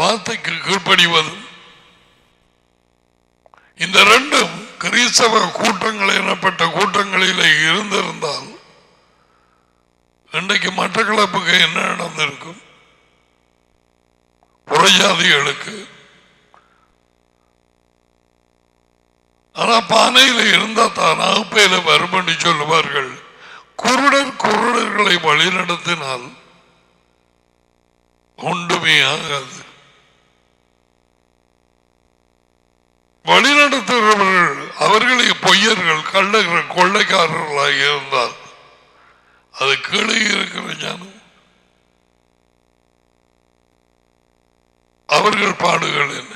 வார்த்தைக்கு கீழ்ப்படிவதும், இந்த ரெண்டும் கிறிஸ்தவ கூட்டங்கள் எனப்பட்ட கூட்டங்களில் இருந்திருந்தால் இன்றைக்கு மட்டக்களப்புக்கு என்ன நடந்திருக்கும்? புறஜாதிகளுக்கு. ஆனா பானையில இருந்தா தான் அகுப்பையில வரும் என்று சொல்லுவார்கள். குருடர்களை வழிநடத்தினால் ஒன்றுமே ஆகாது. வழிநடத்துகிறவர்கள் அவர்களை பொய்யர்கள், கள்ளர்கள், கொள்ளைக்காரர்களாக இருந்தால் அது கீழே இருக்கிற ஞானம் அவர்கள் பாடுகள் என்ன?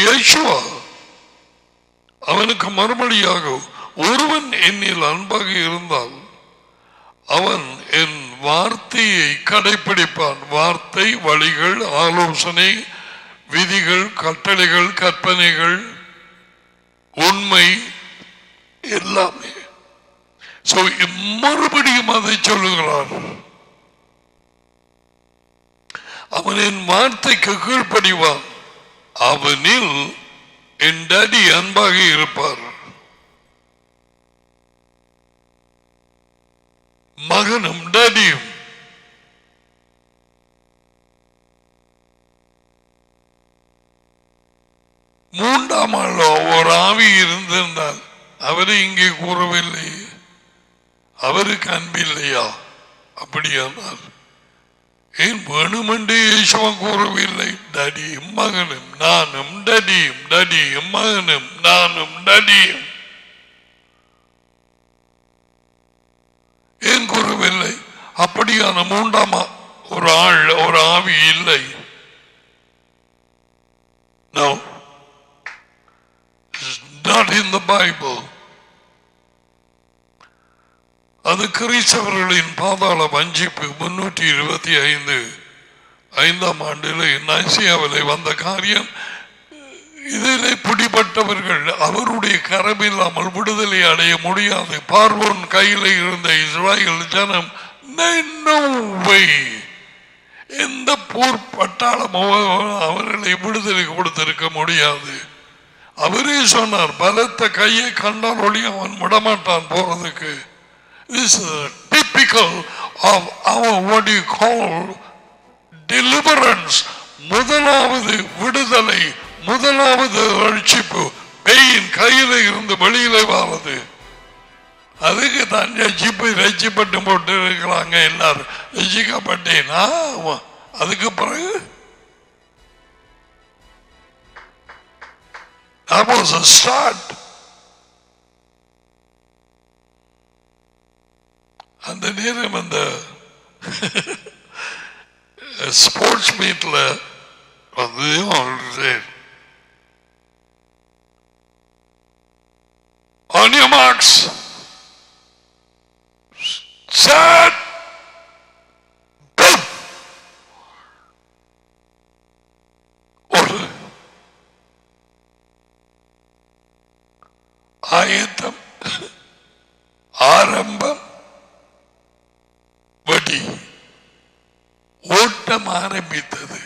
இயேசுவா அவனுக்கு மறுமொழியாக, ஒருவன் என்னில் அன்பாக இருந்தால் அவன் என் வார்த்தையை கடைபிடிப்பான். வார்த்தை, வழிகள், ஆலோசனை, விதிகள், கட்டளைகள், கற்பனைகள், உண்மை எல்லாமே. மறுபடியும் அதை சொல்லுகிறார். அவன் என் வார்த்தைக்கு கீழ்ப்படிவான், அவனில் என் டாடி அன்பாக இருப்பார். மகனும் டாடியும் மூன்றாம் ஆள் ஒரு ஆவி இருந்திருந்தால் அவரை இங்கே கூறவில்லை. அவருக்கு அன்பில்லையா? அப்படியானால் ஏன் வேணுமென்று இயேசுவா கூறவில்லை? டாடியும் மகனும் நானும் டாடியும், டாடியும் மகனும் நானும் டாடியும் ஏன் கூறவில்லை? அப்படியான மூன்றாம் ஒரு ஆள், ஒரு ஆவி இல்லை. No, it's not in the Bible. அது கிறிஸ்தவர்களின் பாதாள வஞ்சிப்பு. 325 5ஆம் ஆண்டில் நைசியாவிலே வந்த காரியம். இதிலே பிடிப்பட்டவர்கள் அவருடைய கரம் இல்லாமல் விடுதலை அடைய முடியாது. பார்வோன் கையில் இருந்த இஸ்ராயேல் ஜனம் எந்த போர் பட்டாளமோ அவர்களை விடுதலை கொடுத்திருக்க முடியாது. அவரே சொன்னார், பலத்த கையை கண்டால் ஒளி அவன் விடமாட்டான் போறதுக்கு. This is typical of our what you call deliverance. முதலாவது விடுதலை, முதலாவது ரட்சிப்பு பேயின் கையில இருந்து வெளியில வாரது. அதுக்கு தான் ரட்சிப்பட்டு போட்டு இருக்கிறாங்க எல்லாரும். ரட்சிக்கப்பட்டேனா அதுக்கு பிறகு that was a start. அந்த நேரம் அந்த ஸ்போர்ட்ஸ் மீட்ல on your marks, set, ஆயத்தம், ஆரம்பம், வடி, ஓட்டம் ஆரம்பித்தது,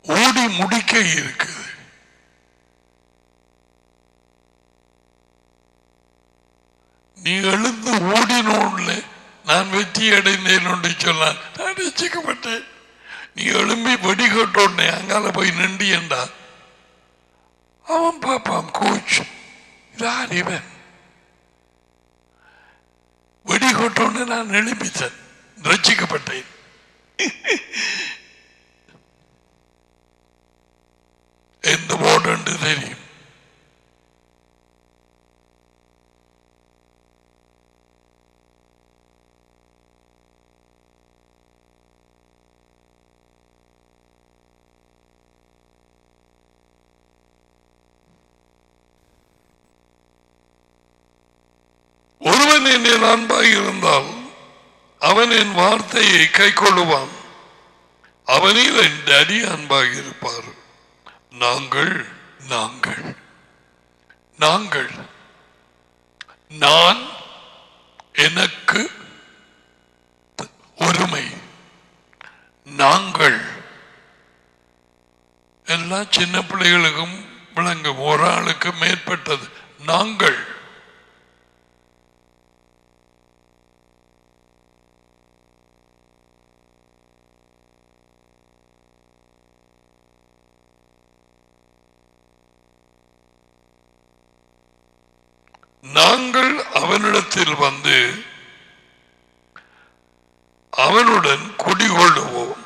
ஓடி முடிக்க இருக்குது. நீ எழுந்து ஓடினோன்ல நான் வெற்றி அடைந்தேன் என்று சொன்னான். நான் ரசிக்கப்பட்டேன். நீ எழும்பி வெடிகட்டோன்னே அங்கால போய் நின்றியண்டா அவன் பாப்பான் கோச் யார் இவன். வெடிகட்டோன்னு நான் எழுப்பித்தேன், ரசிக்கப்பட்டேன். எந்த போர்டு தெரியும். ஒருவன் என்னில் அன்பாய் இருந்தால் அவன் என் வார்த்தையை கை கொள்ளுவான். அவனில் என் டேடி அன்பாக இருப்பார். நாங்கள் நாங்கள் நாங்கள் நான், எனக்கு, ஒருமை, நாங்கள் எல்லா சின்ன பிள்ளைகளுக்கும் விளங்கும். ஒரு ஆளுக்கு மேற்பட்டது நாங்கள். நாங்கள் அவனிடத்தில் வந்து அவனுடன் குடிகொள்ளுவோம்.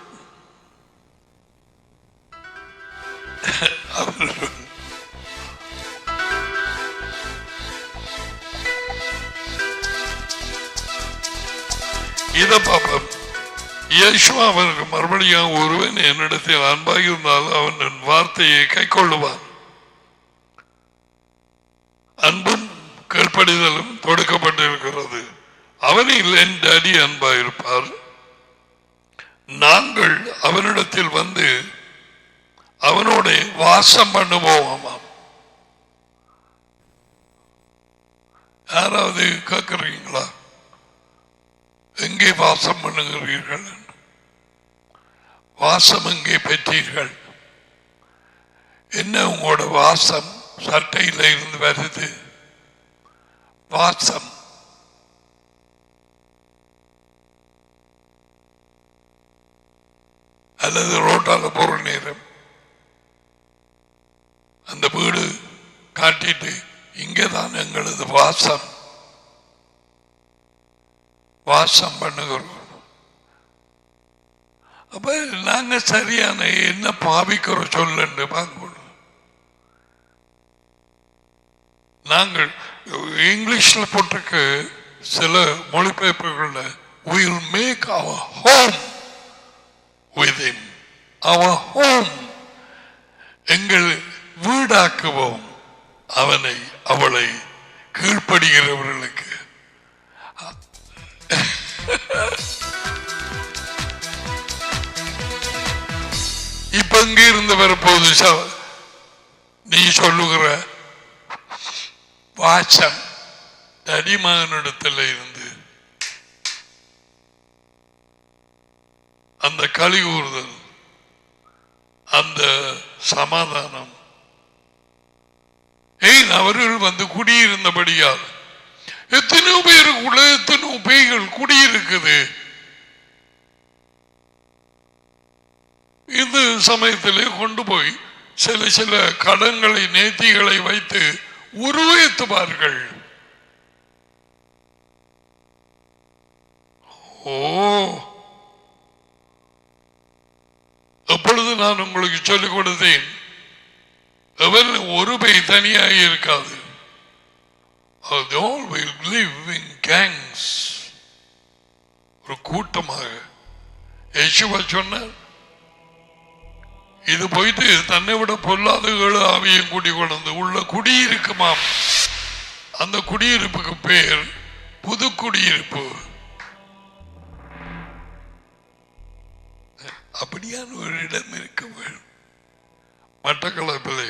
இதை பார்ப்போம். இயேசுவா அவனுக்கு மறுபடியும் ஒருவன் என்னிடத்தில் அன்பாக இருந்தால் அவன் வார்த்தையை கை கொள்ளுவான். அன்பும் கீழ்ப்படிதலும் கொடுக்கப்பட்டிருக்கிறது. அவனில் என் டாடி அன்பாக இருப்பார். நாங்கள் அவனிடத்தில் வந்து அவனோட வாசம் பண்ணுவோம். யாராவது கேட்கிறீங்களா? எங்கே வாசம் பண்ணுகிறீர்கள்? வாசம் எங்கே பெற்றீர்கள்? என்ன உங்களோட வாசம் சட்டையில இருந்து வருது? வாசம் அல்லது ரோட்டால போற நேரம் அந்த வீடு காட்டிட்டு இங்கேதான் எங்களது வாசம் வாசம் பண்ணுகிறோம். அப்ப நாங்க சரியான என்ன பாவிக்கிறோம் சொல்லுன்னு பார்க்கணும். நாங்கள் இங்கிலீஷ்ல போட்டிருக்கு சில மொழிபெயர்ப்புகள் will make our home with him. our home எங்கள் வீடாக்குவோம் அவனை அவளை கீழ்ப்படுகிறவர்களுக்கு. இப்ப இங்க இருந்து வரப்போது நீ சொல்லுகிற வாசம் அடிமகனிடத்தில் இருந்து அந்த களி கூறுதல், அந்த சமாதானம், ஏன் அவர்கள் வந்து குடியிருந்தபடியால் எத்தனையோ பேருக்குள்ள எத்தனையோ பேய்கள் குடியிருக்குது. இந்த சமயத்திலே கொண்டு போய் சில சில கடன்களை நேர்த்திகளை வைத்து உருவேற்றுவார்கள். எப்பொழுது நான் உங்களுக்கு சொல்லிக் கொடுத்தேன், ஒரு பேய் தனியாக இருக்காது. They all will live in gangs. ஒரு கூட்டமாக. யேசுவா சொன்னார், இது போயிட்டு தன்னை விட பொல்லாதவர்கள் ஆவியும் கூட்டி கொண்டு உள்ள குடியிருக்குமாம். அந்த குடியிருப்புக்கு பேர் புது குடியிருப்பு. அப்படியான ஒரு இடம் இருக்க வேண்டும். மட்டக்களப்பிலே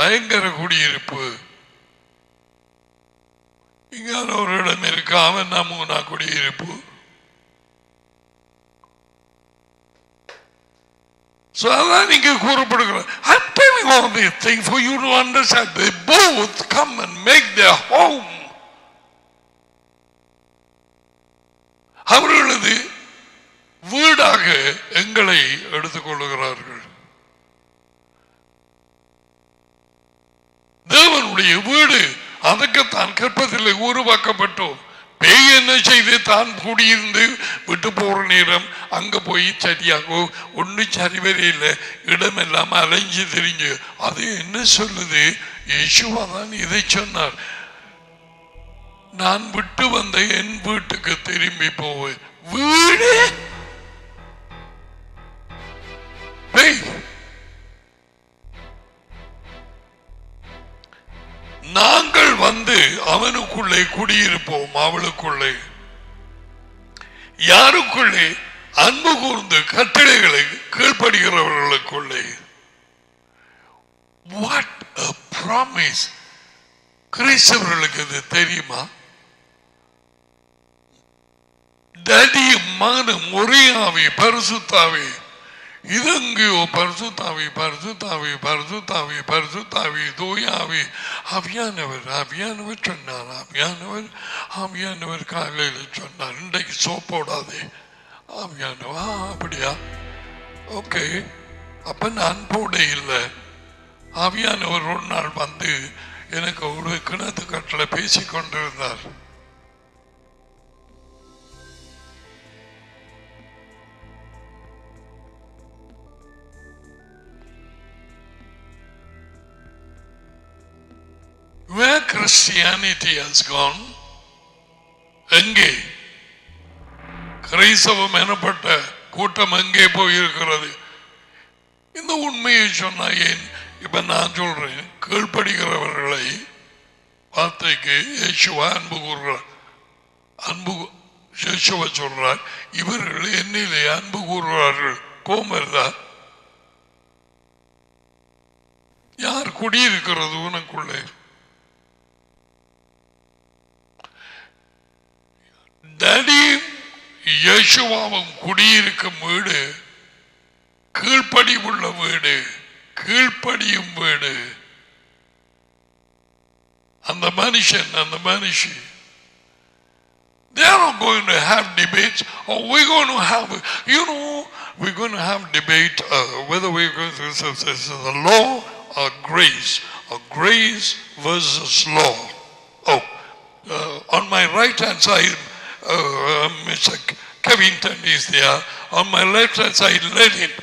பயங்கர குடியிருப்பு. இங்க ஒரு இடம் இருக்கு, அவன் நமூனா குடியிருப்பு. So அதான் நீங்க கூறப்படுகிற I'm telling all these things for you to understand. They both come and make their home. அவர்களது வீடாக எங்களை எடுத்துக்கொள்ளுகிறார்கள். தேவனுடைய வீடு அதற்குத்தான் கற்பத்தில் உருவாக்கப்பட்டோம். பேய் என்ன செய்து தான் கூடியிருந்து விட்டு போற நேரம் அங்க போய் சரியாக ஒன்னும் சரிவரையில் இடமெல்லாம் அலைஞ்சு தெரிஞ்சு அது என்ன சொல்லுது? இயேசுவா தான் இதை சொன்னார், நான் விட்டு வந்த என் வீட்டுக்கு திரும்பி போவேன். வீடு பேய். நாங்கள் வந்து அவனுக்குள்ளே குடியிருப்போம். அவளுக்குள்ளே யாருக்குள்ளே? அன்பு கூர்ந்து கட்டளைகளை கீழ்ப்படுகிறவர்களுக்குள்ளே. What a promise! கிறிஸ்தவர்களுக்கு இது தெரியுமா? டடியும் மகனும் ஒரே ஆவி பரிசுத்தாவி. இது எங்கேயோ பரிசுத்தாவி பரிசுத்தாவி பரிசுத்தாவி பரிசுத்தாவி தூயாவி ஆவியானவர் ஆவியானவர் சொன்னார். ஆவியானவர் ஆவியானவர் காலையில் சொன்னார், இன்றைக்கு சோப்போடாதே ஆவியானவா. அப்படியா? ஓகே, அப்ப நான் போட இல்லை. ஆவியானவர் ஒரு நாள் வந்து எனக்கு ஒரு கிணத்து கட்டளை பேசிக் கொண்டிருந்தார். Where Christianity has gone, எங்கே கிறிஸ்தவம் எனப்பட்ட கூட்டம் எங்கே போயிருக்கிறது? இந்த உண்மையை சொன்னா ஏன் இப்ப நான் சொல்றேன், கீழ்ப்படுகிறவர்களை வார்த்தைக்கு இயேசுவா அன்பு கூறுகிறார். அன்பு இயேசுவா சொல்றார், இவர்கள் என்னிலே அன்பு கூறுகிறார்கள். கோமர்தா யார் குடியிருக்கிறது உனக்குள்ளே? டடியும் இயேசுவாவும் குடியிருக்கும் வீடு கீழ்ப்படியுள்ள வீடு, கீழ்ப்படியும் வீடு. அந்த மனுஷன் அந்த மனுஷி, they are not going to have debates, or we're going to have, we're going to have debate whether we're going to say this is a law or grace, or grace versus law. Oh, on my right hand side Mr. Kevington is there. On my left hand side, Lenin.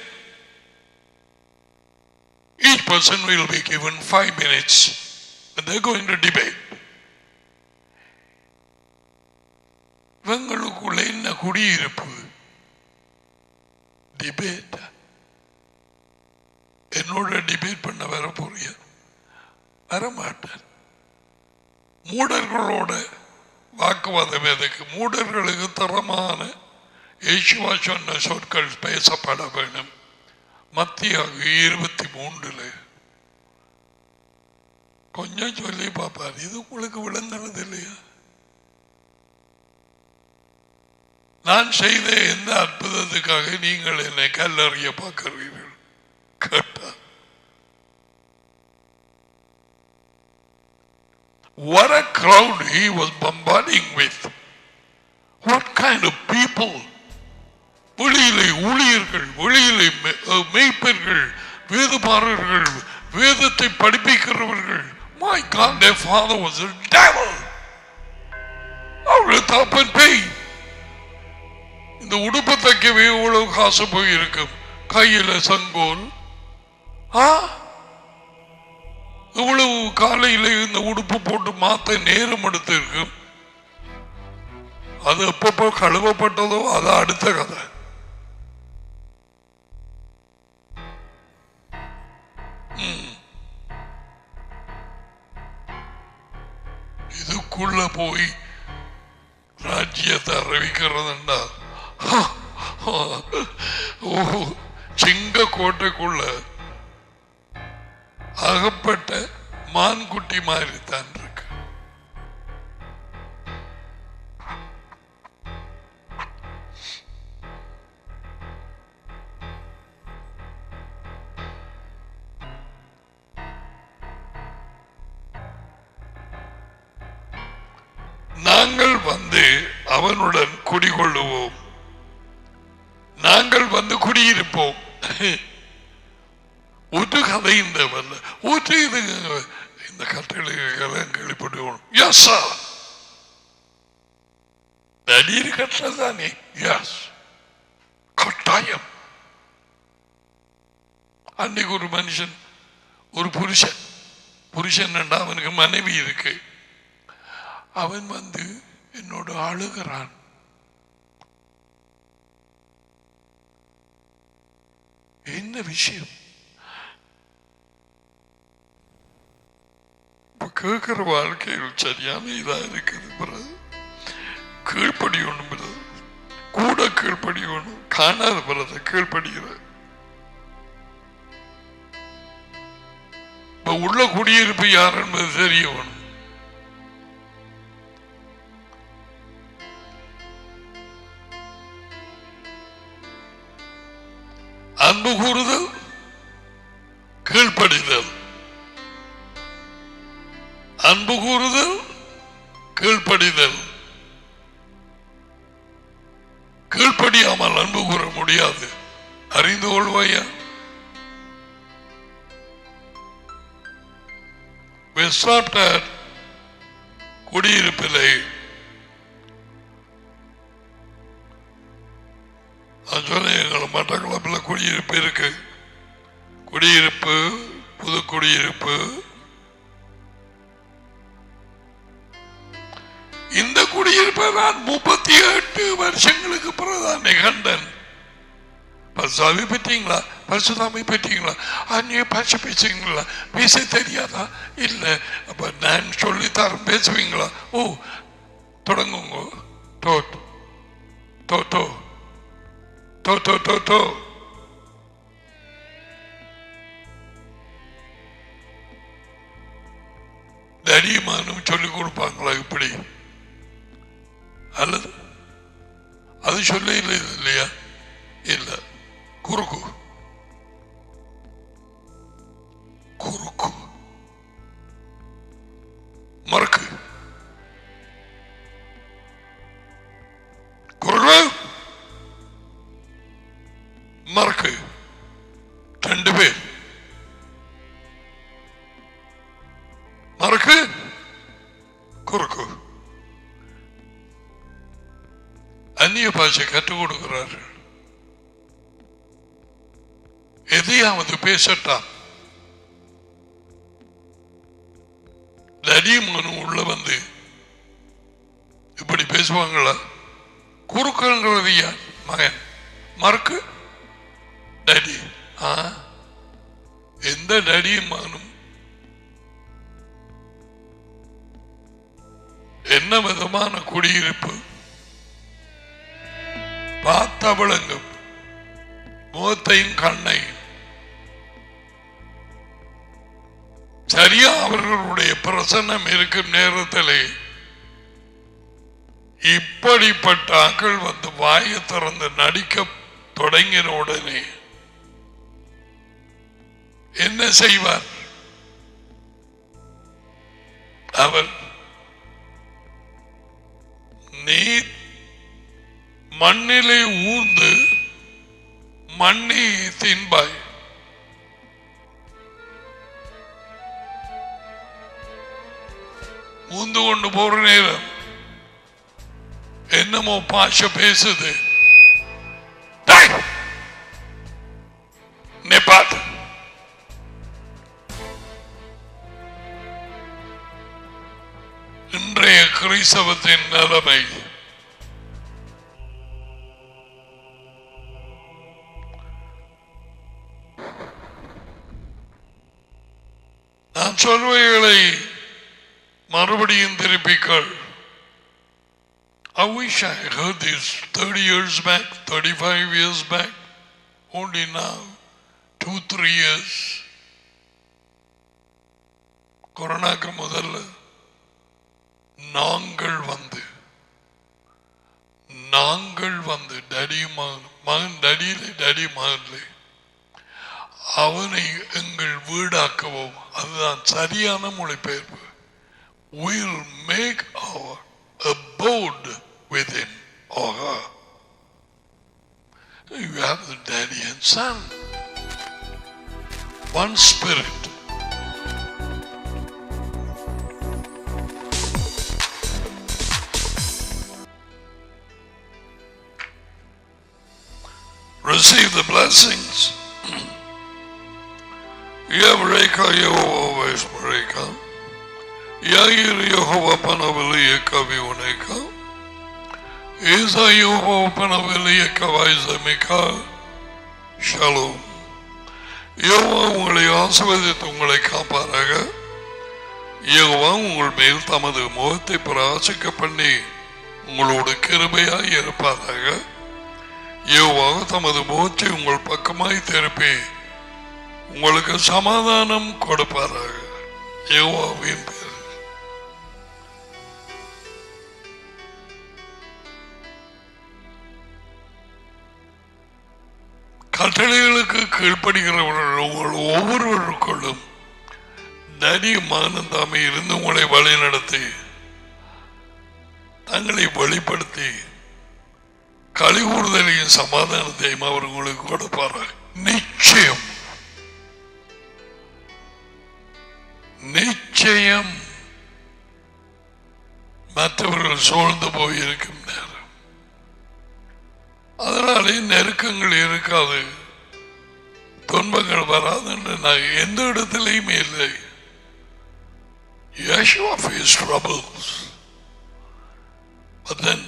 Each person will be given 5 minutes and they're going to debate. இவங்களுக்குள்ள என்ன குடியிருப்பு? Debate. என்னோட debate பண்ண வர போறிய? வரமாட்டார். மூடர்களோட வாக்குவாதம் எதுக்கு? மூடர்களுக்கு தரமான இயேசுவா சொன்ன சொற்கள் பேசப்பட வேண்டும். மத்திய 23 கொஞ்சம் சொல்லி பார்ப்பார். இது உங்களுக்கு விளங்குறது இல்லையா? நான் செய்த எந்த அற்புதத்துக்காக நீங்கள் என்னை கல்லறிய பார்க்கிறீர்கள்? கேட்டா what a crowd he was bombarding with. What kind of people? வெளியிலே ஊழியர்கள், வெளியிலே மேய்ப்பர்கள், வேதபாரர்கள், வேதத்தை படிப்பிக்கிறவர்கள். My God, their father was a devil. அவர்கள் தப்பன் பேய். இந்த உடுப்பு தைக்கவே எவ்வளவு காசு போயிருக்கும். கையில சங்கோல். இவ்வளவு காலையில இந்த உடுப்பு போட்டு மாத்த நேரம் எடுத்து இருக்கும். அது எப்பப்போ கழுவப்பட்டதோ அது அடுத்த கதை. இதுக்குள்ள போய் ராஜ்யத்தை அறிவிக்கிறதுண்டா? சிங்க கோட்டைக்குள்ள அகப்பட்ட மான்குட்டி மாதிரி தான் இருக்கு. நாங்கள் வந்து அவனுடன் குடிகொள்ளுவோம், நாங்கள் வந்து குடியிருப்போம். ஒரு கதை இந்த ஊற்று இது இந்த கட்டளைகள் கேள்விப்படுவோம். தடீர் கட்டளை தானே, கட்டாயம். அன்னைக்கு ஒரு மனுஷன், ஒரு புருஷன் அவனுக்கு மனைவி இருக்கு, அவன் வந்து என்னோட அழுகிறான். என்ன விஷயம்? கேட்கிற வாழ்க்கையில் சரியான இதா இருக்குது. கீழ்ப்படி ஒண்ணு கூட கீழ்ப்படி ஒண்ணு காணாத பிறகு கீழ்ப்படுகிற உள்ள குடியிருப்பு யார் என்பது தெரிய வேணும். அன்பு கூறுதல், கீழ்ப்படிதல். அன்பு கூறுதல், கீழ்ப்படிதல். கீழ்ப்படியாமல் அன்பு கூற முடியாது. அறிந்து கொள்வாயா? குடியிருப்பில்லை எங்களை மட்டக்களப்பில் குடியிருப்பு இருக்கு. குடியிருப்பு, புது குடியிருப்பு. இந்த குடியிருப்பை நான் 38 வருஷங்களுக்கு பிறகுதான் கண்டன். பரிசுத்தாவி பெற்றீங்களா? பரிசுத்தாமை பெற்றீங்களா? நீ பரிசு பேசுவீங்களா? பேச தெரியாதா? இல்ல. அப்ப நான் சொல்லித்தரம் பேசுவீங்களா? ஓ, தொடங்குங்க. டோ டோ டோ டோ டோ டோ டோ. தடியமானும் சொல்லிக் கொடுப்பாங்களா இப்படி? அல்லது அது சொல்ல இல்லை இல்லையா? இல்ல. குறுக்கு குறுக்கு மறக்கு குறுக்கு மறக்கு 2 பேர் மறக்கு குறுக்கு. அந்நிய பாஷை கற்றுக் கொடுக்கிறார்கள். எதையாவது பேசட்டான். தடியமானும் உள்ள வந்து இப்படி பேசுவாங்களா? குறுக்குங்கிறது யார்? மகன். மறக்கு டடி. எந்த டடியமானும் என்ன விதமான குடியிருப்பு பார்த்த விளங்கும். முகத்தையும் கண்ணையும் சரியா அவர்களுடைய பிரசன்னம் இருக்கும் நேரத்திலே இப்படிப்பட்ட ஆக்கள் வந்து வாயை திறந்து நடிக்க தொடங்கின உடனே என்ன செய்வார்? அவர் நீ மண்ணிலே ஊர்ந்து மண்ணை தின்பாய். ஊந்து கொண்டு போற நேரம் என்னமோ பாஷை பேசுது. நெபாத் இன்றைய கிறிஸ்தவத்தின் நிலைமை. நான் சொல்வைகளை மறுபடியும் திருப்பிக்கள். I wish I heard this 30 years back, 35 years back. Only now, 2-3 years. கொரோனாக்கு முதல்ல நாங்கள் வந்து டடியும் மகன் டடியிலே டடி மகன்லே அவனை எங்கள் வீடாக்குவோம். அதுதான் சரியான மொழிபெயர்ப்பு. We'll make our abode with him or her. You have the daddy and son, one spirit. Receive the blessings. Yavreka Yehovah Veshmareka Yair Yehovah Panaviliyeka Vioneka Isa Yehovah Panaviliyeka Vaizamika Shalom. Jehovah உங்களை ஆசீர்வதித்து உங்களை காப்பாராக. யெகோவா உங்கள் மேல் தமது முகத்தை பிரகாசிக்க பண்ணி உங்களோடு கிருபையாய் இருப்பாராக. யெகோவா தமது முகத்தை உங்கள் பக்கமாய் திருப்பி உங்களுக்கு சமாதானம் கொடுப்பாராக. யெகோவாவின் பேர். கட்டளைகளுக்கு கீழ்ப்படுகிறவர்கள் உங்கள் ஒவ்வொருவருக்குள்ளும் டடி மகனும் தாமே இருந்து உங்களை வழி நடத்தி தங்களை வெளிப்படுத்தி கலிகூறுதலையும் சமாதானத்தையும் அவர் உங்களுக்கு கொடுப்பாராக. நிச்சயம் நிச்சயம் மற்றவர்கள் சூழ்ந்து போயிருக்கும் நேரம். அதனாலே நெருக்கங்கள் இருக்காது, துன்பங்கள் வராது என்று நான் எந்த இடத்திலையுமே இல்லை. Yeshua faced troubles, but then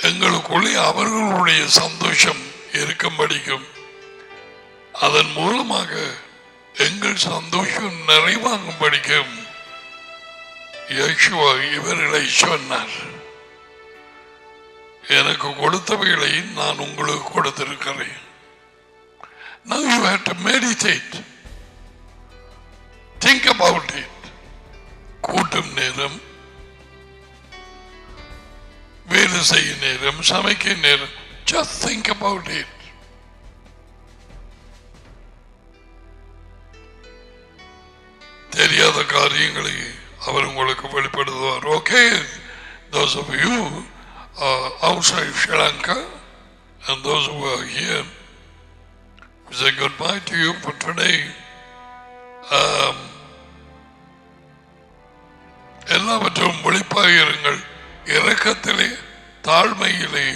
எங்களுக்குள்ளே அவர்களுடைய சந்தோஷம் இருக்கும்படிக்கும் அதன் மூலமாக எங்கள் சந்தோஷம் நிறைவாங்கும்படிக்கும் யேசுவா இவர்களை சொன்னார். எனக்கு கொடுத்தவைகளை நான் உங்களுக்கு கொடுத்திருக்கிறேன். Now you have to meditate, think about it. கூட்டும் நேரம், வேலை செய்யும் நேரம், சமைக்க நேரம், just think about it. தெரியாத காரியங்களை அவர் உங்களுக்கு வெளிப்படுத்துவார். Okay, those of you outside Sri Lanka and those who are here, we say goodbye to you for today. எல்லாவற்றும் விழிப்பாக இருங்கள். இரக்கத்திலே, தாழ்மையிலே,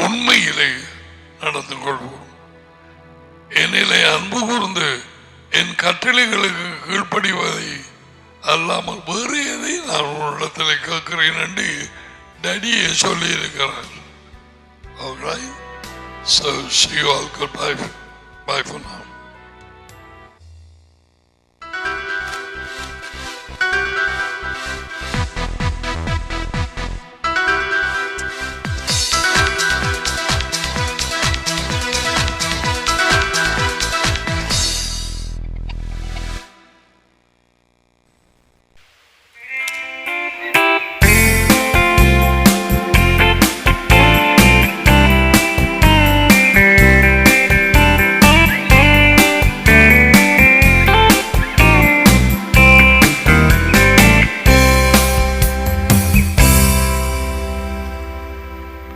உண்மையிலே நடந்து கொள்வோம். என்னிலே அன்பு கூர்ந்து என் கட்டளைகளுக்கு கீழ்ப்படிவதை அல்லாமல் வேறு எதை நான் உள்ளத்தில் கேட்கிறேன் என்று டடியை சொல்லி இருக்கிறார். So see you all. Goodbye. Bye for now.